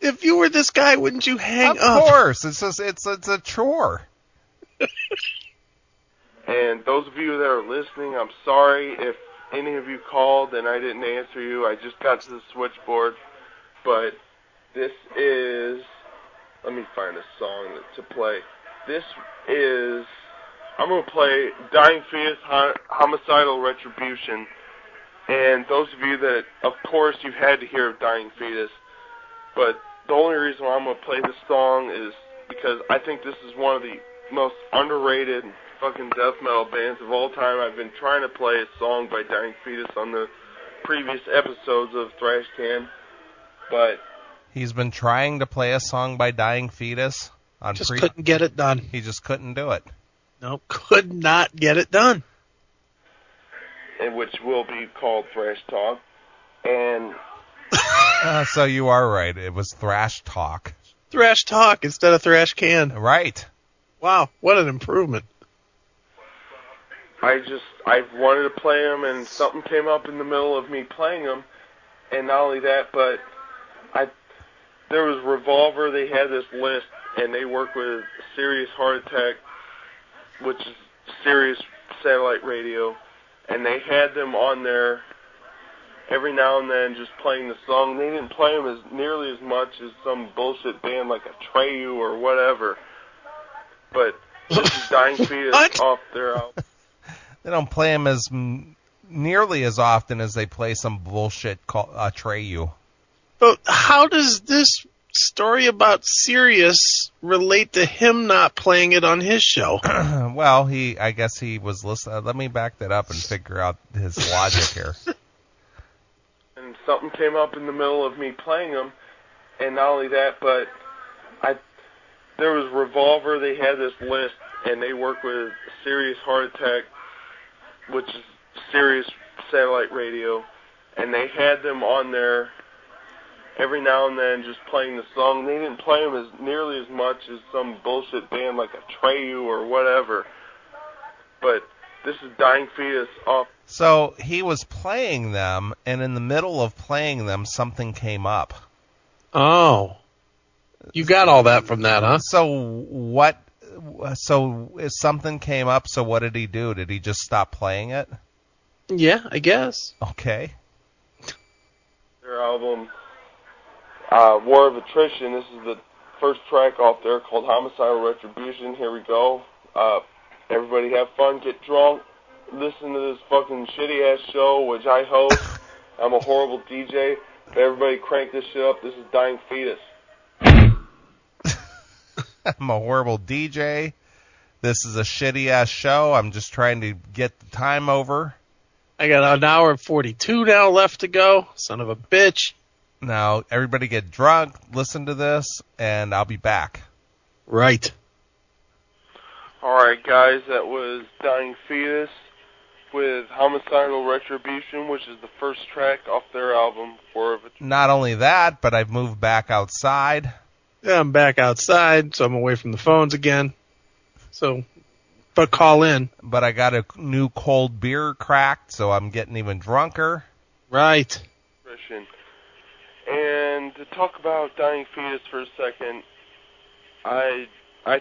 If you were this guy, wouldn't you hang up? Of course. It's a chore. And those of you that are listening, I'm sorry if any of you called and I didn't answer you. I just got to the switchboard. But this is... Let me find a song to play. This is... I'm going to play Dying Fetus, Homicidal Retribution. And those of you that, of course, you've had to hear of Dying Fetus. But the only reason why I'm going to play this song is because I think this is one of the most underrated fucking death metal bands of all time. I've been trying to play a song by Dying Fetus on the previous episodes of Thrash Can. But... He's been trying to play a song by Dying Fetus. Couldn't get it done. He just couldn't do it. Nope, could not get it done. And which will be called Thrash Talk. And... So you are right. It was Thrash Talk. Thrash Talk instead of Thrash Can. Right. Wow, what an improvement. I wanted to play them, and something came up in the middle of me playing them. And not only that, but there was Revolver. They had this list, and they work with Sirius Heart Attack, which is Sirius satellite radio. And they had them on there every now and then just playing the song. They didn't play them nearly as much as some bullshit band like Atreyu or whatever. But this is Dying Fetus off their album. They don't play them nearly as often as they play some bullshit called Atreyu. But how does this story about Sirius relate to him not playing it on his show? Well, I guess he was listening. Let me back that up and figure out his logic here. And something came up in the middle of me playing them, and not only that, but there was Revolver. They had this list, and they work with Sirius Heart Attack, which is Sirius satellite radio, and they had them on there every now and then just playing the song. They didn't play them nearly as much as some bullshit band like Atreyu or whatever. But this is Dying Fetus off. So he was playing them, and in the middle of playing them, something came up. Oh. You got all that from that, huh? So if something came up, so what did he do? Did he just stop playing it? Yeah, I guess. Okay. Their album, War of Attrition. This is the first track off there called Homicidal Retribution. Here we go. Everybody have fun, get drunk, listen to this fucking shitty ass show, which I host. I'm a horrible DJ, but everybody crank this shit up. This is Dying Fetus. I'm a horrible DJ. This is a shitty ass show. I'm just trying to get the time over. I got an hour and 42 now left to go. Son of a bitch. Now, everybody get drunk, listen to this, and I'll be back. Right. Alright, guys, that was Dying Fetus with Homicidal Retribution, which is the first track off their album, War of Attrition. Not only that, but I've moved back outside. Yeah, I'm back outside, so I'm away from the phones again. But call in. But I got a new cold beer cracked, so I'm getting even drunker. Right. And to talk about Dying Fetus for a second, I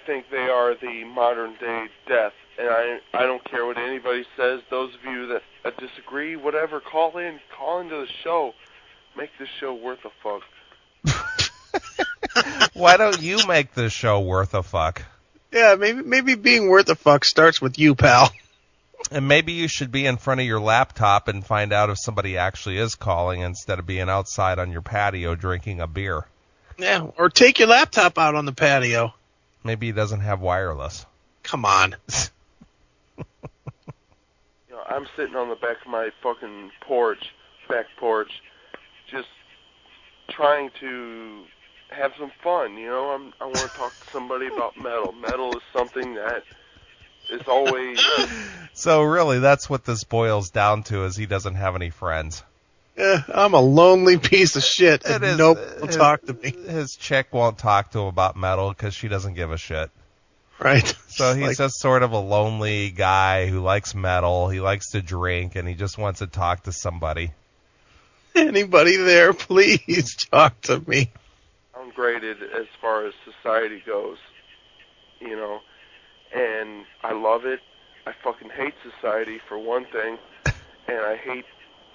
think they are the modern day Death, and I don't care what anybody says. Those of you that disagree, whatever, call into the show. Make this show worth a fuck. Why don't you make this show worth a fuck? Yeah, maybe being worth a fuck starts with you, pal. And maybe you should be in front of your laptop and find out if somebody actually is calling instead of being outside on your patio drinking a beer. Yeah, or take your laptop out on the patio. Maybe he doesn't have wireless. Come on. I'm sitting on the back of my fucking back porch, just trying to have some fun. You know, I want to talk to somebody about metal. Metal is something that is always. So really, that's what this boils down to: is he doesn't have any friends. I'm a lonely piece of shit, and nobody will talk to me. His chick won't talk to him about metal because she doesn't give a shit. Right. So he's just sort of a lonely guy who likes metal. He likes to drink, and he just wants to talk to somebody. Anybody there, please talk to me. I'm graded as far as society goes, you know, and I love it. I fucking hate society for one thing, and I hate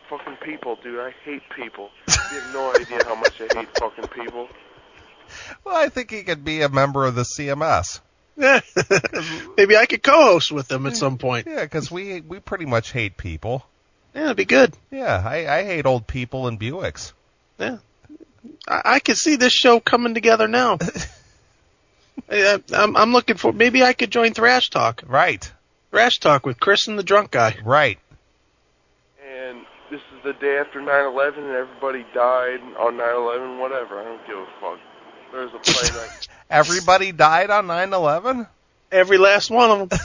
fucking people, dude. I hate people. You have no idea how much I hate fucking people. Well, I think he could be a member of the CMS. Maybe I could co-host with them at some point. Yeah, because we pretty much hate people. Yeah, it'd be good. Yeah, I hate old people and Buicks. Yeah. I can see this show coming together now. I'm looking for, maybe I could join Thrash Talk. Right. Thrash Talk with Chris and the drunk guy. Right. And this is the day after 9/11, and everybody died on 9/11, whatever. I don't give a fuck. There's a plane like... Everybody died on 9/11? Every last one of them.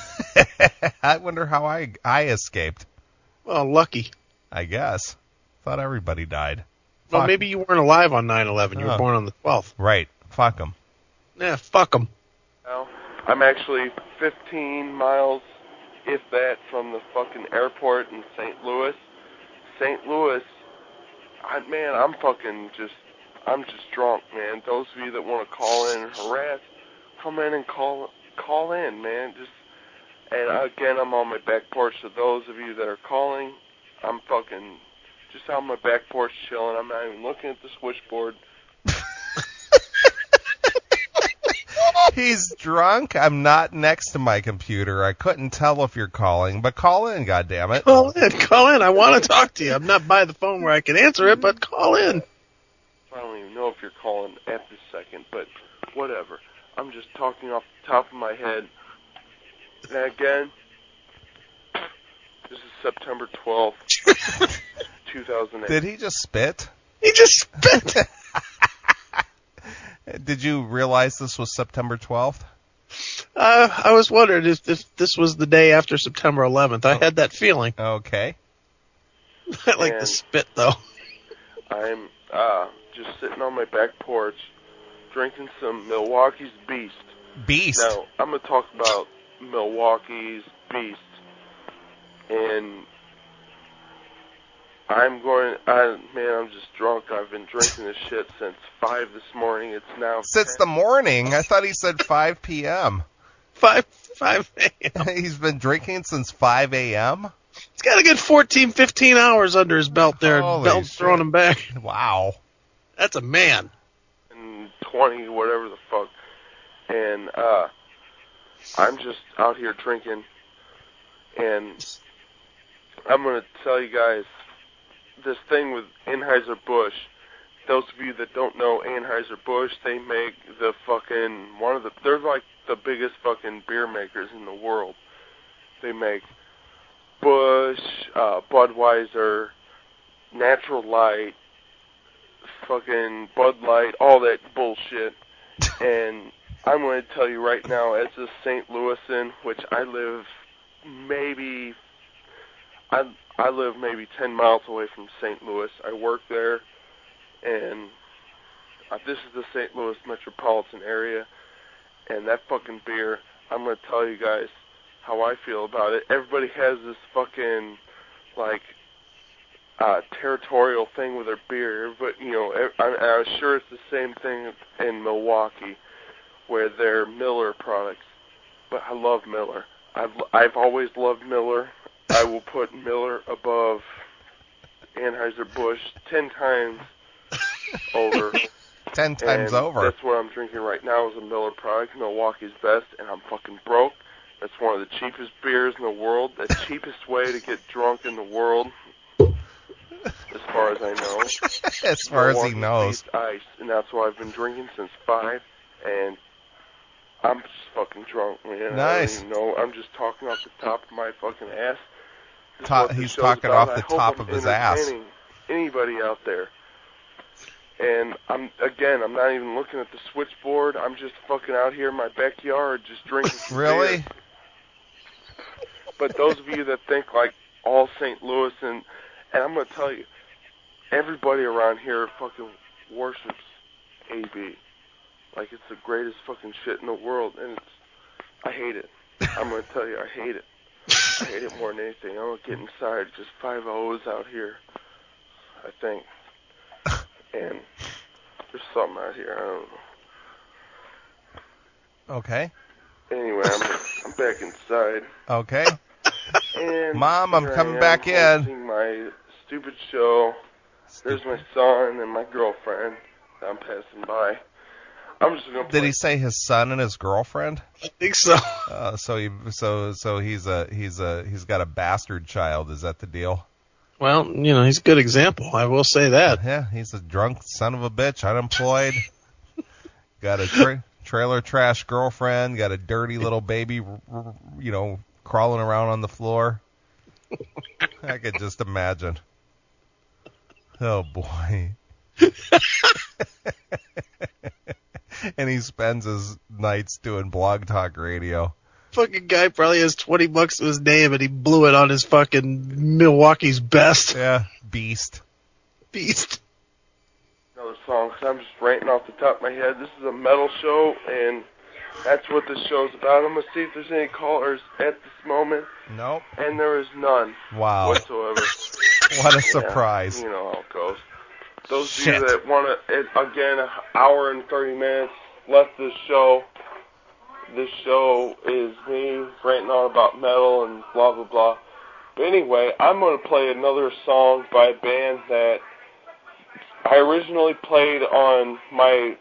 I wonder how I escaped. Well, lucky. I guess. Thought everybody died. Well, maybe you weren't alive on 9/11. You were born on the 12th. Right. Fuck them. Yeah, fuck them. Well, I'm actually 15 miles, if that, from the fucking airport in St. Louis. St. Louis, I'm just drunk, man. Those of you that want to call in and harass, come in and call in, man. And again, I'm on my back porch, so those of you that are calling, I'm fucking just on my back porch chilling. I'm not even looking at the switchboard. He's drunk. I'm not next to my computer. I couldn't tell if you're calling, but call in, goddammit. Call in. I want to talk to you. I'm not by the phone where I can answer it, but call in. I don't even know if you're calling at this second, but whatever. I'm just talking off the top of my head. And again, this is September 12th, 2008. Did he just spit? He just spit. Did you realize this was September 12th? I was wondering if this was the day after September 11th. I had that feeling. Okay. I like the spit, though. I'm just sitting on my back porch, drinking some Milwaukee's Beast. Beast? Now, I'm going to talk about Milwaukee's Beast. And I'm just drunk. I've been drinking this shit since 5 this morning. It's now... Since the morning? I thought he said 5 p.m. 5 a.m. He's been drinking since 5 a.m.? He's got a good 14, 15 hours under his belt there. Holy Belt's shit. throwing him back. Wow. That's a man. And 20, whatever the fuck. And I'm just out here drinking. And I'm going to tell you guys this thing with Anheuser-Busch. Those of you that don't know Anheuser-Busch, they make the fucking they're like the biggest fucking beer makers in the world. They make Busch, Budweiser, Natural Light, fucking Bud Light, all that bullshit. And I'm going to tell you right now, as a St. Louisan, which I live maybe 10 miles away from St. Louis. I work there, and this is the St. Louis metropolitan area, and that fucking beer, I'm going to tell you guys how I feel about it. Everybody has this fucking, territorial thing with their beer, but, I'm sure it's the same thing in Milwaukee, where they're Miller products, but I love Miller. I've always loved Miller. I will put Miller above Anheuser-Busch 10 times over. 10 times over. That's what I'm drinking right now is a Miller product, Milwaukee's Best, and I'm fucking broke. That's one of the cheapest beers in the world, the cheapest way to get drunk in the world, as far as I know. As far as he knows. Ice, and that's what I've been drinking since 5, and I'm just fucking drunk, man. Nice. I don't even know. I'm just talking off the top of my fucking ass. He's talking off the top of his ass. Anybody out there. And I'm not even looking at the switchboard. I'm just fucking out here in my backyard just drinking some Really? beer. But those of you that think like all St. Louis and I'm going to tell you, everybody around here fucking worships AB. Like it's the greatest fucking shit in the world, and I hate it. I'm going to tell you, I hate it. I hate it more than anything. I'm going to get inside just 5 O's out here, I think. And there's something out here, I don't know. Okay. Anyway, I'm back inside. Okay. And Mom, I'm here I coming am back in. hosting my stupid show. There's my son and my girlfriend that I'm passing by. I'm just gonna. Did he say his son and his girlfriend? I think so. So he's got a bastard child. Is that the deal? Well, he's a good example. I will say that. Yeah, he's a drunk son of a bitch, unemployed. Got a trailer trash girlfriend. Got a dirty little baby, crawling around on the floor. I could just imagine. Oh boy. And he spends his nights doing blog talk radio. Fucking guy probably has $20 to his name, and he blew it on his fucking Milwaukee's Best. Yeah, beast. Another song, because I'm just ranting off the top of my head. This is a metal show, and that's what this show's about. I'm going to see if there's any callers at this moment. Nope. And there is none. Wow. Whatsoever. What a surprise. Yeah, you know how it goes. Those Shit. of you that want to, again, an hour and 30 minutes left this show. This show is me ranting on about metal and blah, blah, blah. But anyway, I'm going to play another song by a band that I originally played on I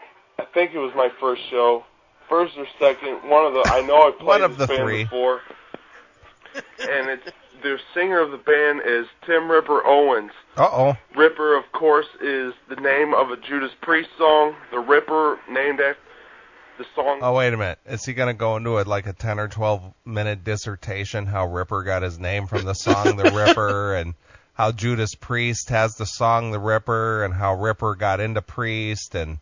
think it was my first show. First or second, I know I played One of this the band three. before. And the singer of the band is Tim Ripper Owens. Uh-oh. Ripper, of course, is the name of a Judas Priest song. The Ripper, named after the song. Oh, wait a minute. Is he going to go into it like a 10 or 12-minute dissertation how Ripper got his name from the song The Ripper, and how Judas Priest has the song The Ripper, and how Ripper got into Priest, and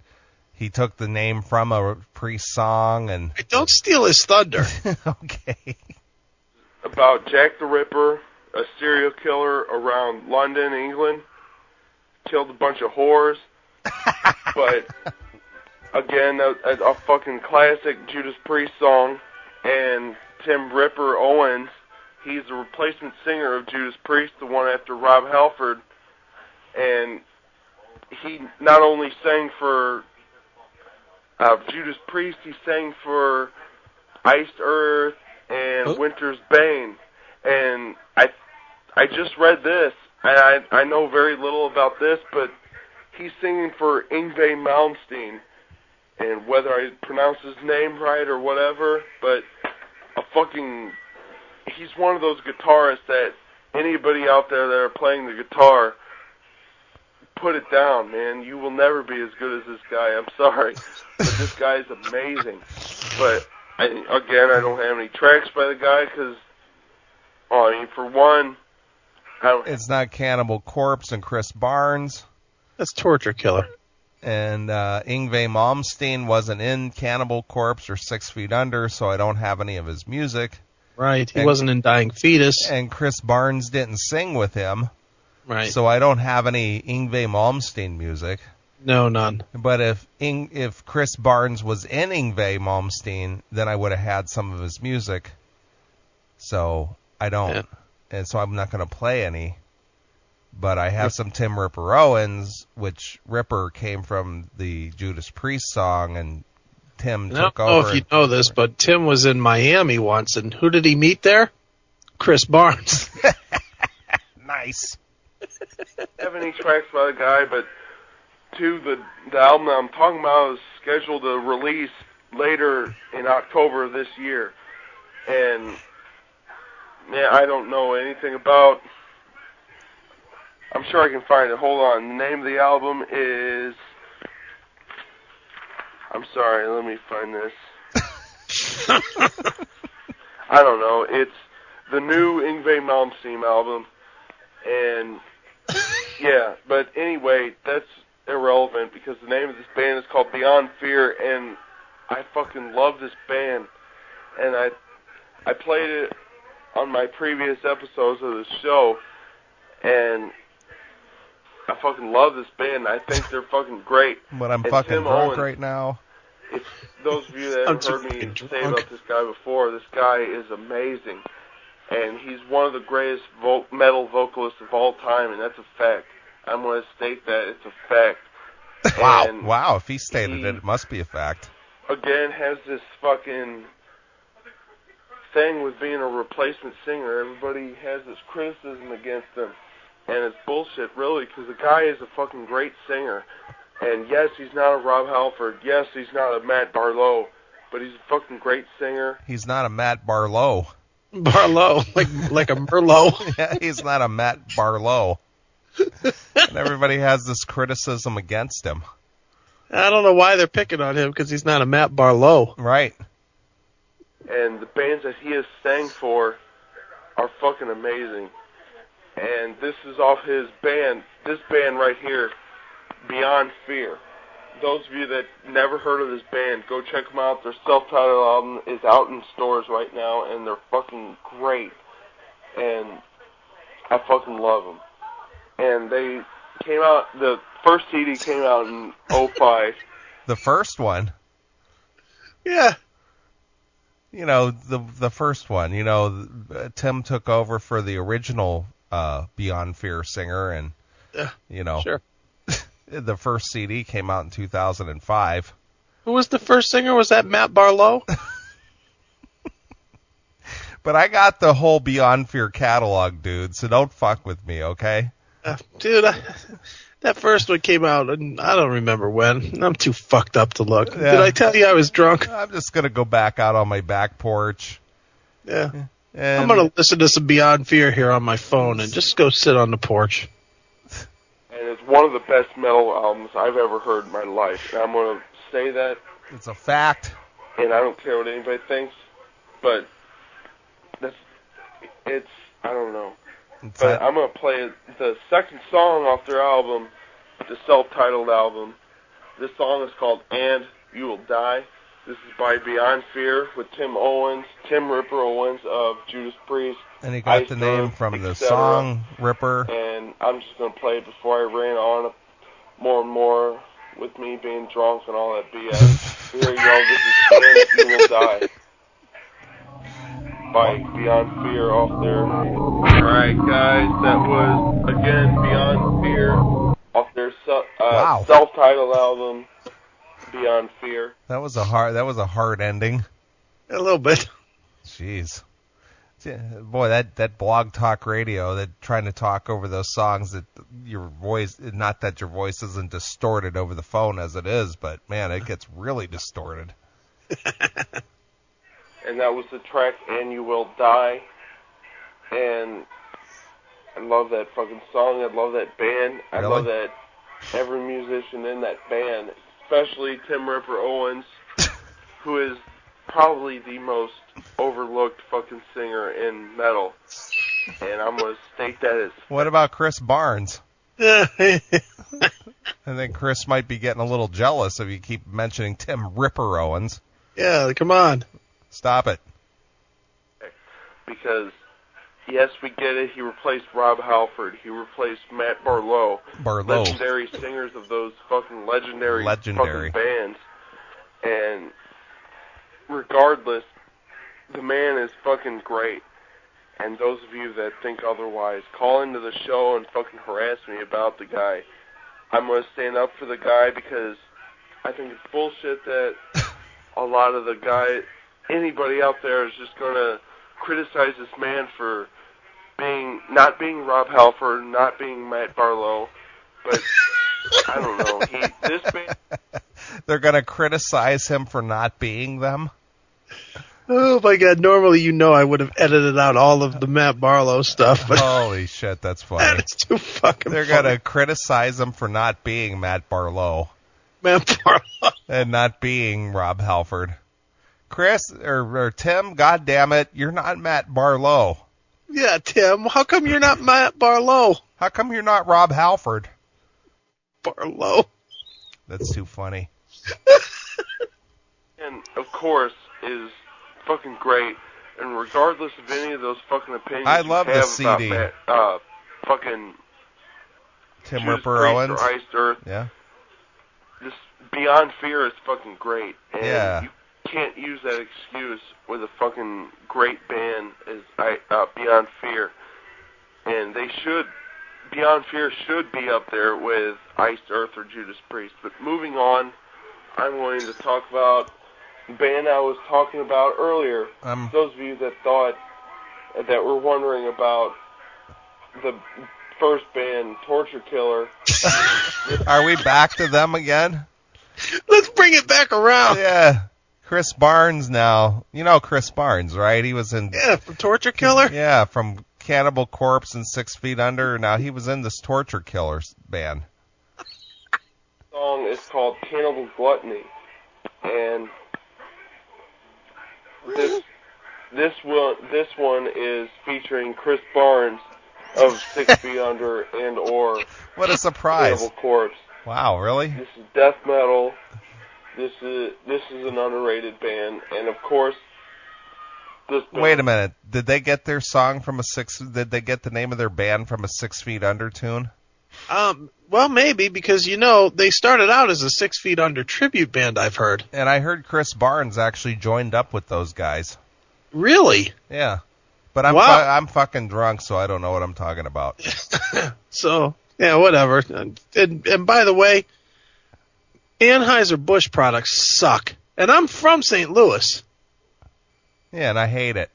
he took the name from a Priest song, and... Don't steal his thunder. Okay. About Jack the Ripper, a serial killer around London, England. Killed a bunch of whores. But, again, a fucking classic Judas Priest song. And Tim Ripper Owens, he's the replacement singer of Judas Priest, the one after Rob Halford. And he not only sang for Judas Priest, he sang for Iced Earth and Winter's Bane. And I just read this, and I know very little about this, but he's singing for Yngwie Malmsteen. And whether I pronounce his name right or whatever, but he's one of those guitarists that anybody out there that are playing the guitar, put it down, man. You will never be as good as this guy. I'm sorry. But this guy's amazing. But, I don't have any tracks by the guy because, for one, It's not Cannibal Corpse and Chris Barnes. That's Torture Killer. And Yngwie Malmsteen wasn't in Cannibal Corpse or 6 Feet Under, so I don't have any of his music. Right, he wasn't in Dying Fetus. And Chris Barnes didn't sing with him. Right. So I don't have any Yngwie Malmsteen music. No, none. But if Chris Barnes was in Yngwie Malmsteen, then I would have had some of his music. So I don't. Yeah. And so I'm not going to play any. But I have some Tim Ripper Owens, which Ripper came from the Judas Priest song, and Tim took over. I don't know if you know this, but Tim was in Miami once, and who did he meet there? Chris Barnes. Nice. I don't have any tracks by the guy, but the album that I'm talking about is scheduled to release later in October of this year. And, yeah, I don't know anything about... I'm sure I can find it. Hold on. The name of the album is... I'm sorry, let me find this. I don't know. It's the new Yngwie Malmsteen album. And, yeah, but anyway, irrelevant because the name of this band is called Beyond Fear, and I fucking love this band. And I played it on my previous episodes of the show, and I fucking love this band. I think they're fucking great. But I'm and fucking Tim drunk Owens, right now. If those of you that have heard me say about this guy before, this guy is amazing. And he's one of the greatest metal vocalists of all time, and that's a fact. I'm going to state that it's a fact. Wow. And Wow. If he stated it, it must be a fact. again, has this fucking thing with being a replacement singer. Everybody has this criticism against him, and it's bullshit, really, because the guy is a fucking great singer. And yes, he's not a Rob Halford. Yes, he's not a Matt Barlow, but he's a fucking great singer. He's not a Matt Barlow. Barlow, like a Merlot. Yeah, he's not a Matt Barlow. And everybody has this criticism against him. I don't know why they're picking on him because he's not a Matt Barlow. Right. And the bands that he has sang for are fucking amazing. And this is off his band, this band right here, Beyond Fear. Those of you that never heard of this band, go check them out. Their self-titled album is out in stores right now, and they're fucking great. And I fucking love them. And they came out, the first CD came out in 2005. The first one. Yeah. You know, the first one. You know, Tim took over for the original Beyond Fear singer, and, you know. Sure. The first CD came out in 2005. Who was the first singer? Was that Matt Barlow? But I got the whole Beyond Fear catalog, dude, so don't fuck with me, okay? Dude, that first one came out, and I don't remember when. I'm too fucked up to look. Yeah. Did I tell you I was drunk? I'm just going to go back out on my back porch. Yeah. And I'm going to listen to some Beyond Fear here on my phone and just go sit on the porch. And it's one of the best metal albums I've ever heard in my life. And I'm going to say that. It's a fact. And I don't care what anybody thinks. But it's I don't know. But I'm going to play the second song off their album, the self-titled album. This song is called And You Will Die. This is by Beyond Fear with Tim Ripper Owens of Judas Priest. And he got Ice the name Earth, from the etc. song Ripper. And I'm just going to play it before I ran on more and more with me being drunk and all that BS. Here you go, this is And You Will Die by Beyond Fear off there. Alright guys, that was, again, Beyond Fear off their self-titled album, Beyond Fear. That was a hard ending. A little bit. Jeez. Boy, that blog talk radio, that trying to talk over those songs, that your voice, not that your voice isn't distorted over the phone as it is, but man, it gets really distorted. And that was the track And You Will Die. And I love that fucking song. I love that band. I Really? love that every musician in that band, especially Tim Ripper Owens, who is probably the most overlooked fucking singer in metal. And I'm going to state that as... What about Chris Barnes? I think Chris might be getting a little jealous if you keep mentioning Tim Ripper Owens. Yeah, come on. Stop it. Because, yes, we get it. He replaced Rob Halford. He replaced Matt Barlow. Legendary singers of those fucking legendary fucking bands. And regardless, the man is fucking great. And those of you that think otherwise, call into the show and fucking harass me about the guy. I'm going to stand up for the guy because I think it's bullshit that a lot of the guys, anybody out there is just going to criticize this man for not being Rob Halford, not being Matt Barlow, but I don't know. This band... They're going to criticize him for not being them? Oh my God! Normally, I would have edited out all of the Matt Barlow stuff, but holy shit, that's funny. That's too fucking. They're funny. gonna criticize him for not being Matt Barlow, and not being Rob Halford. Chris or Tim, God damn it, you're not Matt Barlow. Yeah, Tim, how come you're not Matt Barlow? How come you're not Rob Halford? Barlow. That's too funny. And, of course, is fucking great. And regardless of any of those fucking opinions I love you the have CD. about fucking Tim Judas Ripper Priest Owens. or Iced Earth, Yeah. this Beyond Fear is fucking great. And Yeah. you can't use that excuse with a fucking great band as Beyond Fear. And Beyond Fear should be up there with Iced Earth or Judas Priest. But moving on, I'm going to talk about the band I was talking about earlier. Those of you that were wondering about the first band, Torture Killer. Are we back to them again? Let's bring it back around. Yeah. Chris Barnes now. You know Chris Barnes, right? He was in... Yeah, from Torture Killer? Yeah, from Cannibal Corpse and 6 Feet Under. Now he was in this Torture Killers band. The song is called Cannibal Gluttony. And this one is featuring Chris Barnes of 6 Feet Under and or What a surprise. Cannibal Corpse. Wow, really? This is death metal. This is an underrated band, and of course, this band, Wait a minute. Did they get their song from did they get the name of their band from a 6 Feet Under tune? Well, maybe, because, they started out as a 6 Feet Under tribute band, I've heard. And I heard Chris Barnes actually joined up with those guys. Really? Yeah. But I'm I'm fucking drunk, so I don't know what I'm talking about. So, yeah, whatever. And by the way, Anheuser-Busch products suck. And I'm from St. Louis. Yeah, and I hate it.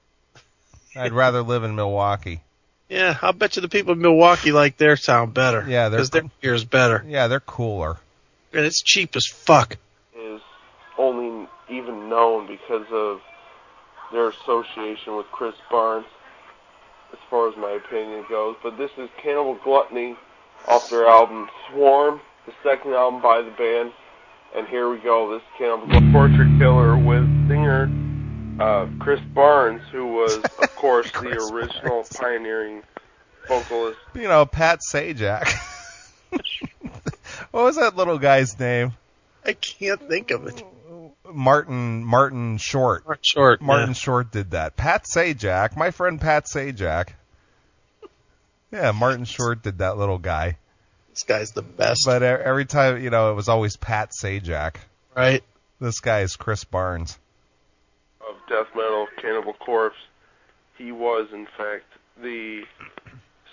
I'd rather live in Milwaukee. Yeah, I'll bet you the people in Milwaukee like their sound better. Yeah, because their beer's better. Yeah, they're cooler. And it's cheap as fuck. is only even known because of their association with Chris Barnes, as far as my opinion goes. But this is Cannibal Gluttony off their album Swarm, the second album by the band. And here we go. This is Cannibal Torture Killer with singer Chris Barnes, who was, of course, the original pioneering vocalist. Pat Sajak. What was that little guy's name? I can't think of it. Martin Short. Martin Short did that. Pat Sajak, my friend Pat Sajak. Yeah, Martin Short did that little guy. This guy's the best. But every time, it was always Pat Sajak. Right. This guy is Chris Barnes. Of death metal, Cannibal Corpse. He was, in fact, the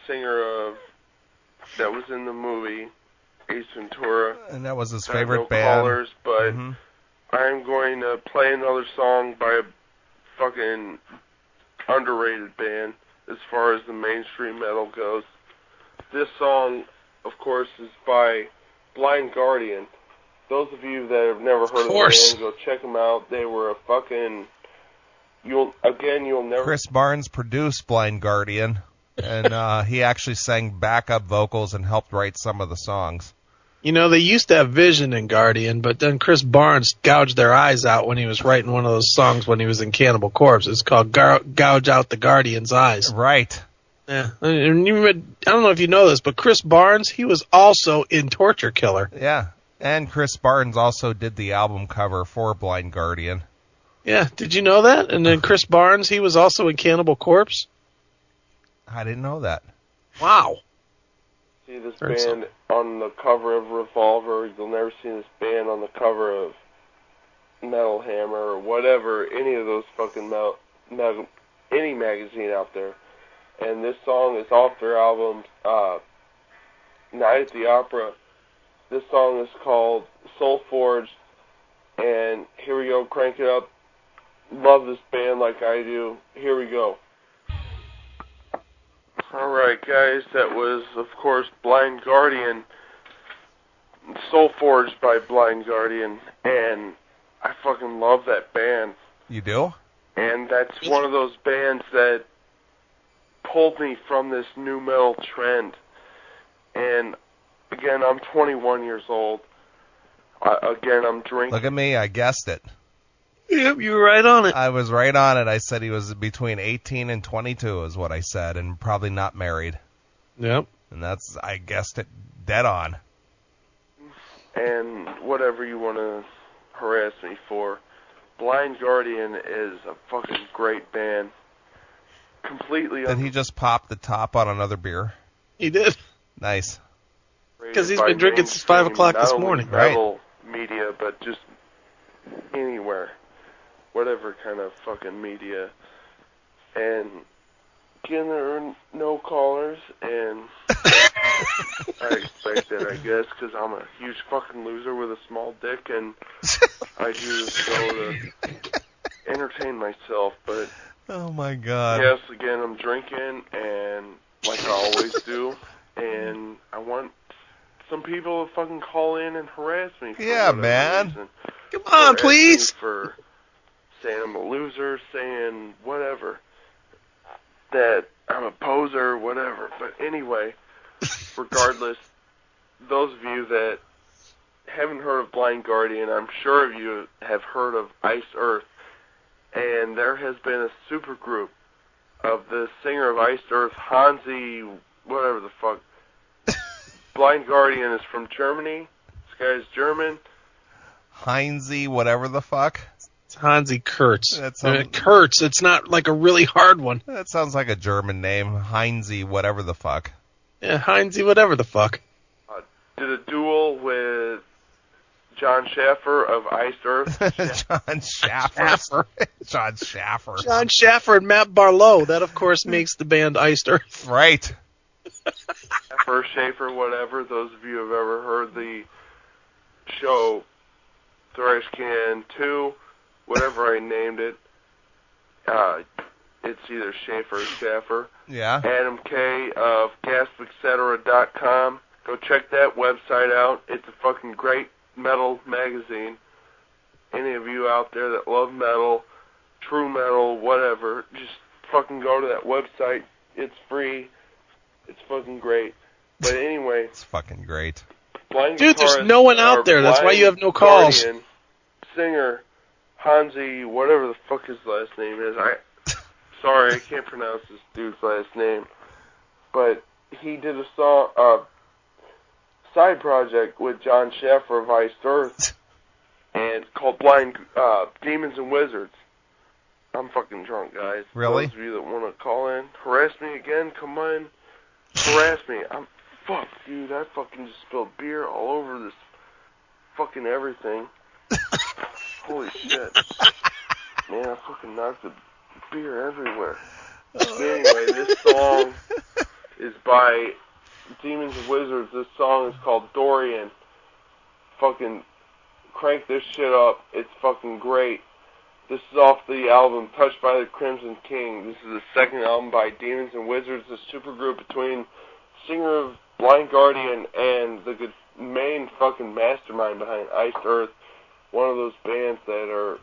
singer that was in the movie Ace Ventura. And that was his favorite no band. Callers, but I'm going to play another song by a fucking underrated band as far as the mainstream metal goes. This song, of course, is by Blind Guardian. Those of you that have never heard of the band, go check them out. They were a fucking... You'll never... Chris Barnes produced Blind Guardian, and he actually sang backup vocals and helped write some of the songs. They used to have Vision in Guardian, but then Chris Barnes gouged their eyes out when he was writing one of those songs when he was in Cannibal Corpse. It's called Gouge Out the Guardian's Eyes. Right. Yeah. And I don't know if you know this, but Chris Barnes, he was also in Torture Killer. Yeah. And Chris Barnes also did the album cover for Blind Guardian. Yeah, did you know that? And then Chris Barnes, he was also in Cannibal Corpse? I didn't know that. Wow. See this band on the cover of Revolver. You'll never see this band on the cover of Metal Hammer or whatever, any of those fucking any magazine out there. And this song is off their album, Night at the Opera. This song is called Soul Forged. And here we go, crank it up. Love this band like I do. Here we go. Alright, guys, that was, of course, Blind Guardian. Soul Forged by Blind Guardian. And I fucking love that band. You do? And that's one of those bands that pulled me from this new metal trend. And, again, I'm 21 years old. I'm drinking. Look at me, I guessed it. Yep, you were right on it. I was right on it. I said he was between 18 and 22 is what I said, and probably not married. Yep. And I guessed it dead on. and whatever you want to harass me for. Blind Guardian is a fucking great band. Completely. Did he just pop the top on another beer? He did. Nice. Because he's been drinking since 5 o'clock this morning. Metal media, but just anywhere. Whatever kind of fucking media. And again, there are no callers, and I expect that, I guess, because I'm a huge fucking loser with a small dick, and I do this show to entertain myself, but... Oh, my God. Yes, again, I'm drinking, and like I always do, and I want some people to fucking call in and harass me. Yeah, man. Reason. Come on, please. For saying I'm a loser, saying whatever, that I'm a poser, whatever. But anyway, regardless, those of you that haven't heard of Blind Guardian, I'm sure of you have heard of Iced Earth. And there has been a supergroup of the singer of Iced Earth, Hansi, whatever the fuck. Blind Guardian is from Germany. This guy's German. Heinze, whatever the fuck. It's Hansi Kurtz. That Kurtz. It's not like a really hard one. That sounds like a German name. Heinze, whatever the fuck. Yeah, Heinze, whatever the fuck. Did a duel with John Schaffer of Iced Earth. John Schaffer. John Schaffer. John Schaffer and Matt Barlow. That, of course, makes the band Iced Earth. Right. Schaffer, whatever. Those of you who have ever heard the show Thrash Can 2, whatever I named it, it's either Schaefer or Schaffer. Yeah. Adam K. of GaspEtc.com. Go check that website out. It's a fucking great metal magazine. Any of you out there that love metal, true metal, whatever, just fucking go to that website. It's free. It's fucking great. But anyway, it's fucking great. Dude, there's no one out there. That's why you have no calls. Guardian, singer Hansi, whatever the fuck his last name is. Sorry, I can't pronounce this dude's last name. But he did a song, side project with John Schaffer of Iced Earth, and it's called Demons and Wizards. I'm fucking drunk, guys. Really? Those of you that want to call in, harass me again, come on, harass me. Fuck, dude, I fucking just spilled beer all over this fucking everything. Holy shit. Man, I fucking knocked the beer everywhere. Anyway, this song is by Demons and Wizards. This song is called Dorian. Fucking crank this shit up. It's fucking great. This is off the album Touched by the Crimson King. This is the second album by Demons and Wizards, a supergroup between singer of Blind Guardian and the main fucking mastermind behind Iced Earth. One of those bands that are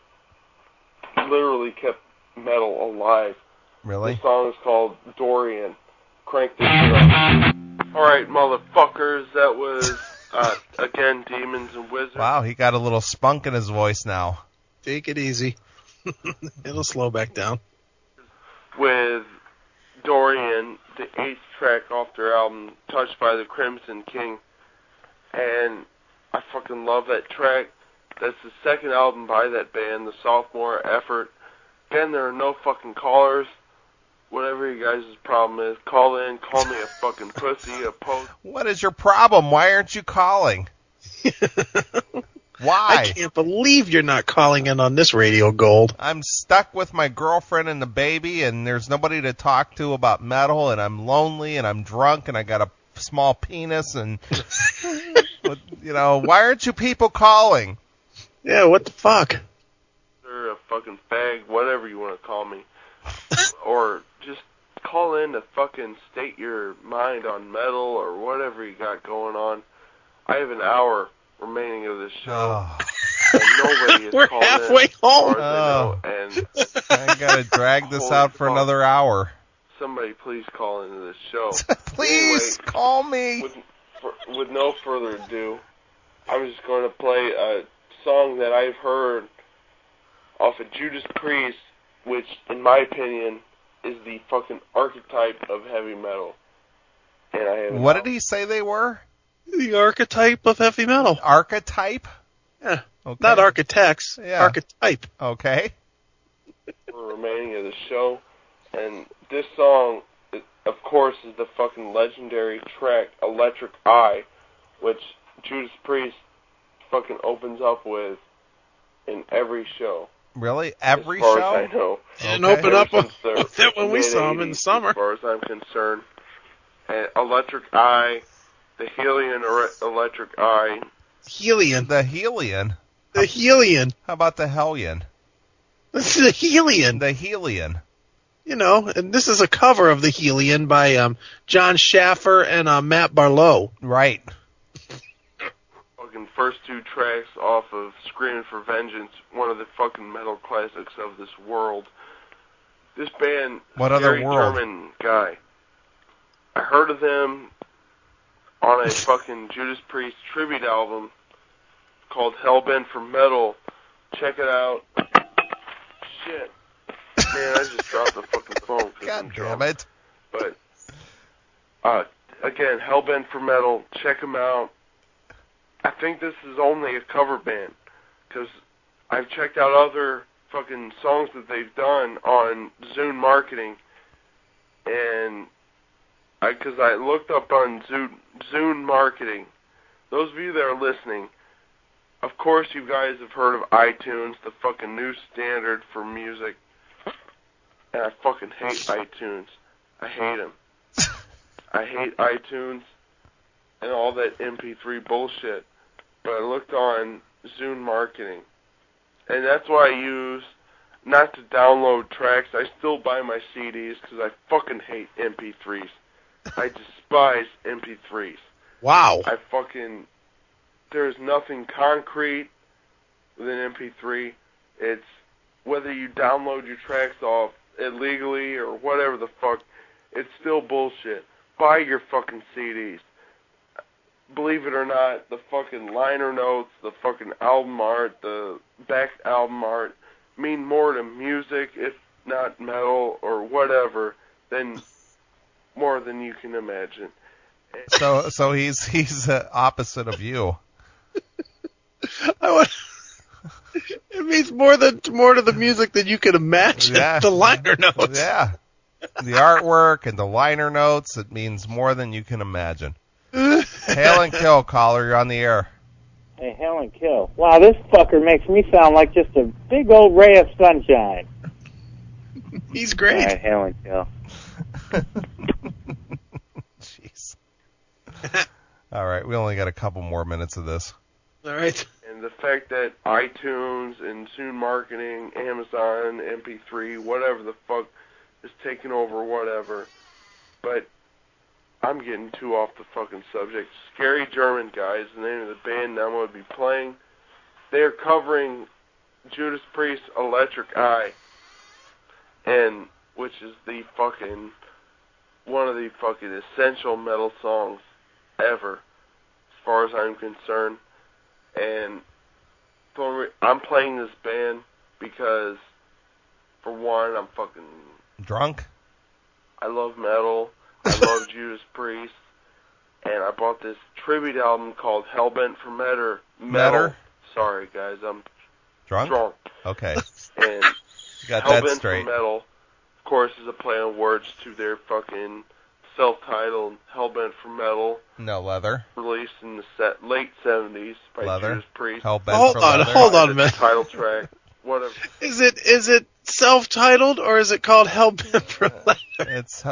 literally kept metal alive. Really? The song is called Dorian. Crank this shit up. Alright, motherfuckers, that was, again, Demons and Wizards. Wow, he got a little spunk in his voice now. Take it easy. It'll slow back down. With Dorian, the 8th track off their album, Touched by the Crimson King. And I fucking love that track. That's the second album by that band, the sophomore effort. Again, there are no fucking callers. Whatever you guys' problem is, call in, call me a fucking pussy, a post. What is your problem? Why aren't you calling? Why? I can't believe you're not calling in on this Radio Gold. I'm stuck with my girlfriend and the baby, and there's nobody to talk to about metal, and I'm lonely, and I'm drunk, and I got a small penis, and, why aren't you people calling? Yeah, what the fuck? Or a fucking fag, whatever you want to call me. Or just call in to fucking state your mind on metal or whatever you got going on. I have an hour remaining of this show. Oh. And nobody is We're called halfway in, home. as far as I know, and I gotta drag this out for another hour. somebody please call into this show. Please Anyway, call me. with no further ado, I was just going to play a song that I've heard off of Judas Priest, which, in my opinion, is the fucking archetype of heavy metal. And I have What did he say they were? The archetype of heavy metal. Archetype? Yeah. Okay. Not architects. Yeah. Archetype. Okay. The remaining of the show, and this song, of course, is the fucking legendary track "Electric Eye," which Judas Priest fucking opens up with in every show. Really? Every as far show? As I know. And Okay. open up Ever since with it when we saw him in the summer. As far as I'm concerned, and "Electric Eye," the Helion Electric Eye. Helion. The Helion? The Helion. How about the Hellion? This is the Helion. The Helion. You know, and this is a cover of the Helion by John Schaffer and Matt Barlow. Right. Fucking first two tracks off of "Screaming for Vengeance," one of the fucking metal classics of this world. This band, What other very world? German guy. I heard of them on a fucking Judas Priest tribute album called Hellbent for Metal. Check it out. Shit. Man, I just dropped the fucking phone. God damn it. But, again, Hellbent for Metal. Check them out. I think this is only a cover band, because I've checked out other fucking songs that they've done on Zune Marketing, and because I looked up on Zune Marketing. Those of you that are listening, of course you guys have heard of iTunes, the fucking new standard for music, and I fucking hate iTunes. I hate them. I hate iTunes and all that MP3 bullshit. But I looked on Zune Marketing, and that's why I use, not to download tracks. I still buy my CDs because I fucking hate MP3s. I despise MP3s. Wow. There's nothing concrete with an MP3. It's whether you download your tracks off illegally or whatever the fuck, it's still bullshit. Buy your fucking CDs. Believe it or not, the fucking liner notes, the fucking album art, the back album art mean more to music, if not metal or whatever, than more than you can imagine. So he's opposite of you. It means more to the music than you can imagine. Yeah. The liner notes. Yeah. The artwork and the liner notes, it means more than you can imagine. Hail and kill, caller. You're on the air. Hey, hail and kill. Wow, this fucker makes me sound like just a big old ray of sunshine. He's great. All right, hail and kill. Jeez. All right, we only got a couple more minutes of this. All right. And the fact that iTunes and Zune Marketing, Amazon, MP3, whatever the fuck, is taking over whatever. But I'm getting too off the fucking subject. Scary German Guys, the name of the band I'm going to be playing. They're covering Judas Priest's Electric Eye, and which is the fucking one of the fucking essential metal songs ever, as far as I'm concerned. And I'm playing this band because, for one, I'm fucking drunk. I love metal. I love Judas Priest, and I bought this tribute album called Hellbent for Metal. Metal? Sorry, guys, I'm drunk. Okay. And got Hellbent that straight. for Metal, of course, is a play on words to their fucking self-titled Hellbent for Metal. No leather. Released in the late 70s by Leather. Judas Priest. Hellbent for leather. Hold on a minute. Title track, whatever. Is it self-titled or is it called Hellbent for Leather? It's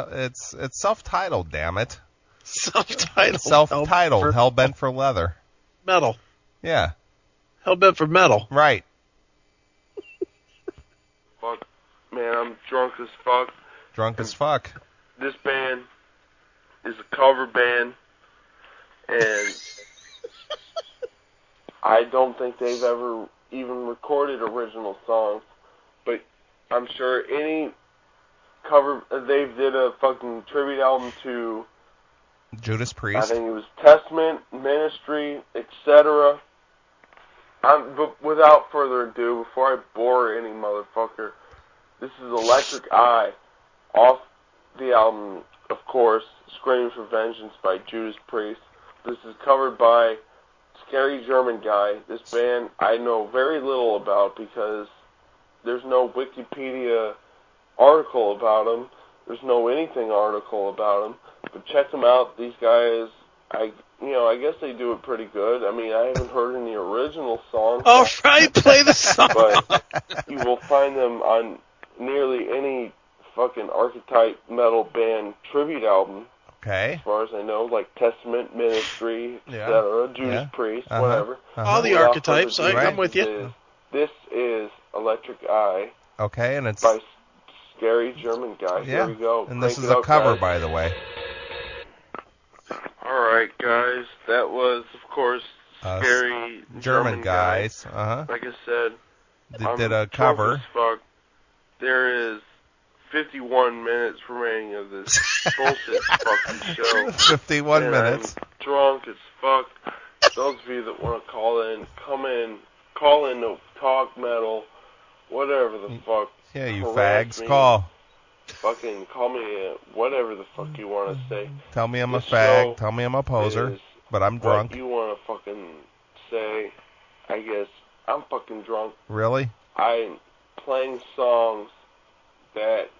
self-titled, damn it. Self-titled. Self-titled, Hellbent for leather. Metal. Yeah. Hellbent for metal. Right. Fuck, man, I'm drunk as fuck. Drunk as fuck. This band is a cover band, and I don't think they've ever even recorded original songs, but I'm sure any cover, they did a fucking tribute album to Judas I Priest. think it was Testament, Ministry, etc. But without further ado, before I bore any motherfucker, this is Electric Eye, off the album, of course, Screaming for Vengeance by Judas Priest. This is covered by Scary German Guy. This band I know very little about because there's no Wikipedia article about them. There's no anything article about them. But check them out. These guys, I guess they do it pretty good. I mean, I haven't heard any original songs. All right, play the song. But you will find them on nearly any fucking archetype metal band tribute album. Okay. As far as I know, like Testament, Ministry, etc., Judas Priest, whatever. All the archetypes. I'm with you. This is Electric Eye. Okay, and it's by Scary German Guy. Here we go. And this Crank is it a up, cover, guys. by the way. All right, guys. That was, of course, Scary German Guys. Like I said, they did a drunk cover. as fuck. There is 51 minutes remaining of this bullshit fucking show. 51 minutes. I'm drunk as fuck. Those of you that want to call in, call in to talk metal, whatever the fuck. Yeah, you harass fags, me. call. Fucking call me whatever the fuck you want to say. Tell me I'm a This fag. show Tell me I'm a poser. is But I'm drunk. What you want to fucking say, I guess. I'm fucking drunk. Really? I'm playing songs that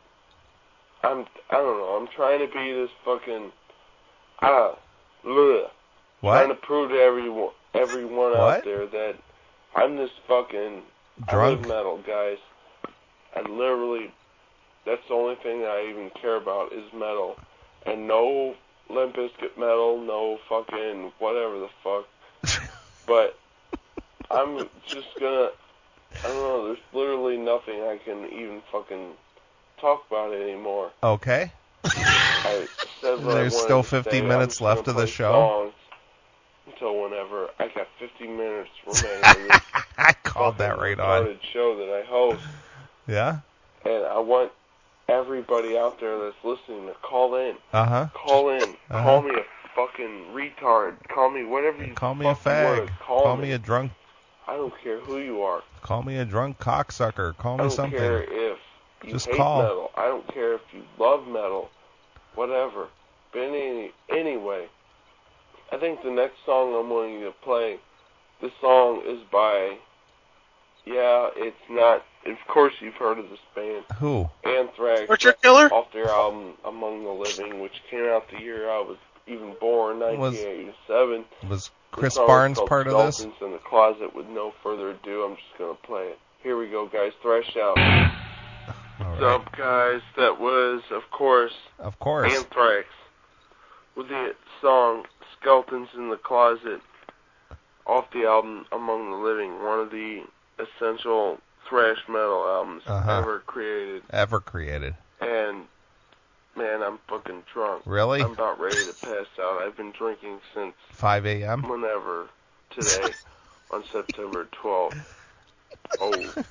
I don't know. I'm trying to be this fucking What? trying to prove to everyone What? out there that I'm this fucking Drunk? I live metal, guys. I literally, that's the only thing that I even care about is metal, and no Limp Bizkit metal, no fucking whatever the fuck. But I'm just gonna, I don't know. There's literally nothing I can even fucking talk about anymore. Okay. I said what I There's wanted still to 50 say. I'm minutes just gonna left of the play show. songs until whenever. I got 50 minutes remaining of this I called that right on. retarded show that I host, Yeah? and I want everybody out there that's listening to call in. Uh-huh. Call in. Call me a fucking retard. Call me whatever you Call me a fucking wanna fag. Call me a drunk. I don't care who you are. Call me a drunk cocksucker. Call I me don't something. care if you Just hate call. metal. I don't care if you love metal. Whatever. But anyway, I think the next song I'm going to play, this song is by, it's not, of course you've heard of this band. Who? Anthrax. Torture Killer? Off their album Among the Living, which came out the year I was even born, 1987. Was The Chris song is Barnes called part of this? Skeletons in the Closet. With no further ado, I'm just going to play it. Here we go, guys. Thrash out. What's up, guys? That was, of course, Anthrax with the song Skeletons in the Closet off the album Among the Living, one of the essential thrash metal albums ever created. And, man, I'm fucking drunk. Really? I'm about ready to pass out. I've been drinking since 5 a.m.? whenever today on September 12th,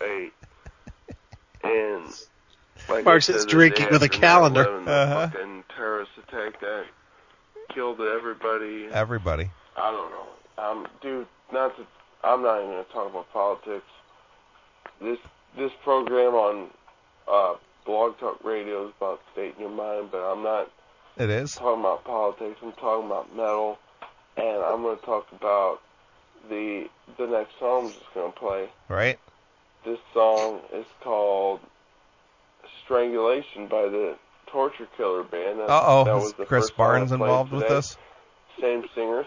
08. And like Mark's I said, drinking with a calendar. 9/11, the fucking terrorist attack that killed everybody. Everybody. I don't know. Dude, I'm not even going to talk about politics. This program on Blog Talk Radio is about stating your mind, but I'm not It is? talking about politics. I'm talking about metal, and I'm going to talk about the next song I'm just going to play. Right? This song is called Strangulation by the Torture Killer Band. That was Is the Chris first song I Barnes played involved with today. this? Same singer,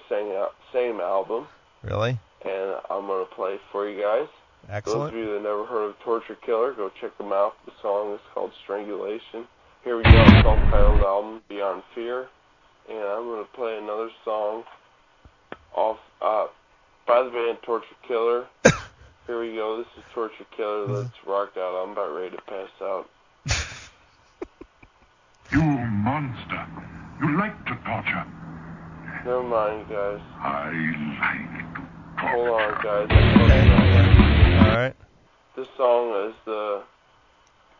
same album. Really? And I'm going to play it for you guys. Excellent. Those of you that never heard of Torture Killer, go check them out. The song is called Strangulation. Here we go, self-titled album, Beyond Fear. And I'm going to play another song off by the band Torture Killer. Here we go, this is Torture Killer. Let's rock out. I'm about ready to pass out. You monster. You like to torture. Never mind, guys. I like to torture. Hold on, guys. Alright. This song is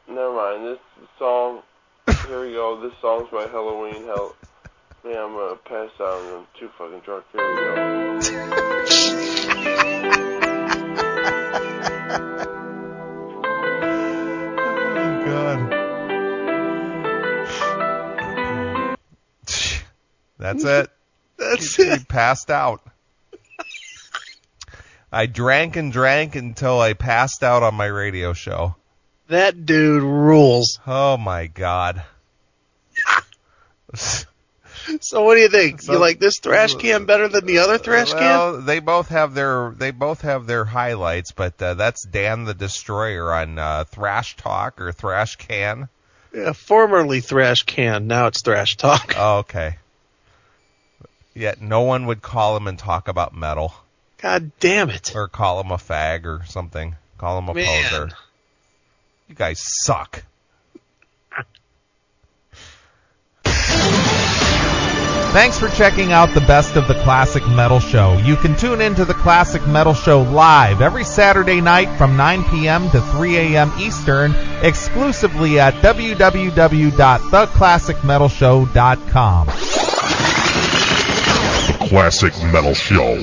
never mind. This song, here we go. This song's by Halloween. Man, I'm gonna pass out. I'm too fucking drunk. Here we go. That's it. He passed out. I drank and drank until I passed out on my radio show. That dude rules. Oh, my God. So what do you think? You like this Thrash Can better than the other Thrash Can? Well, they both have their highlights, but that's Dan the Destroyer on Thrash Talk or Thrash Can. Yeah, formerly Thrash Can, now it's Thrash Talk. Oh, okay. Yet no one would call him and talk about metal. God damn it. Or call him a fag or something. Call him a poser. You guys suck. Thanks for checking out the Best of the Classic Metal Show. You can tune into the Classic Metal Show live every Saturday night from 9 p.m. to 3 a.m. Eastern, exclusively at www.theclassicmetalshow.com. The Classic Metal Show.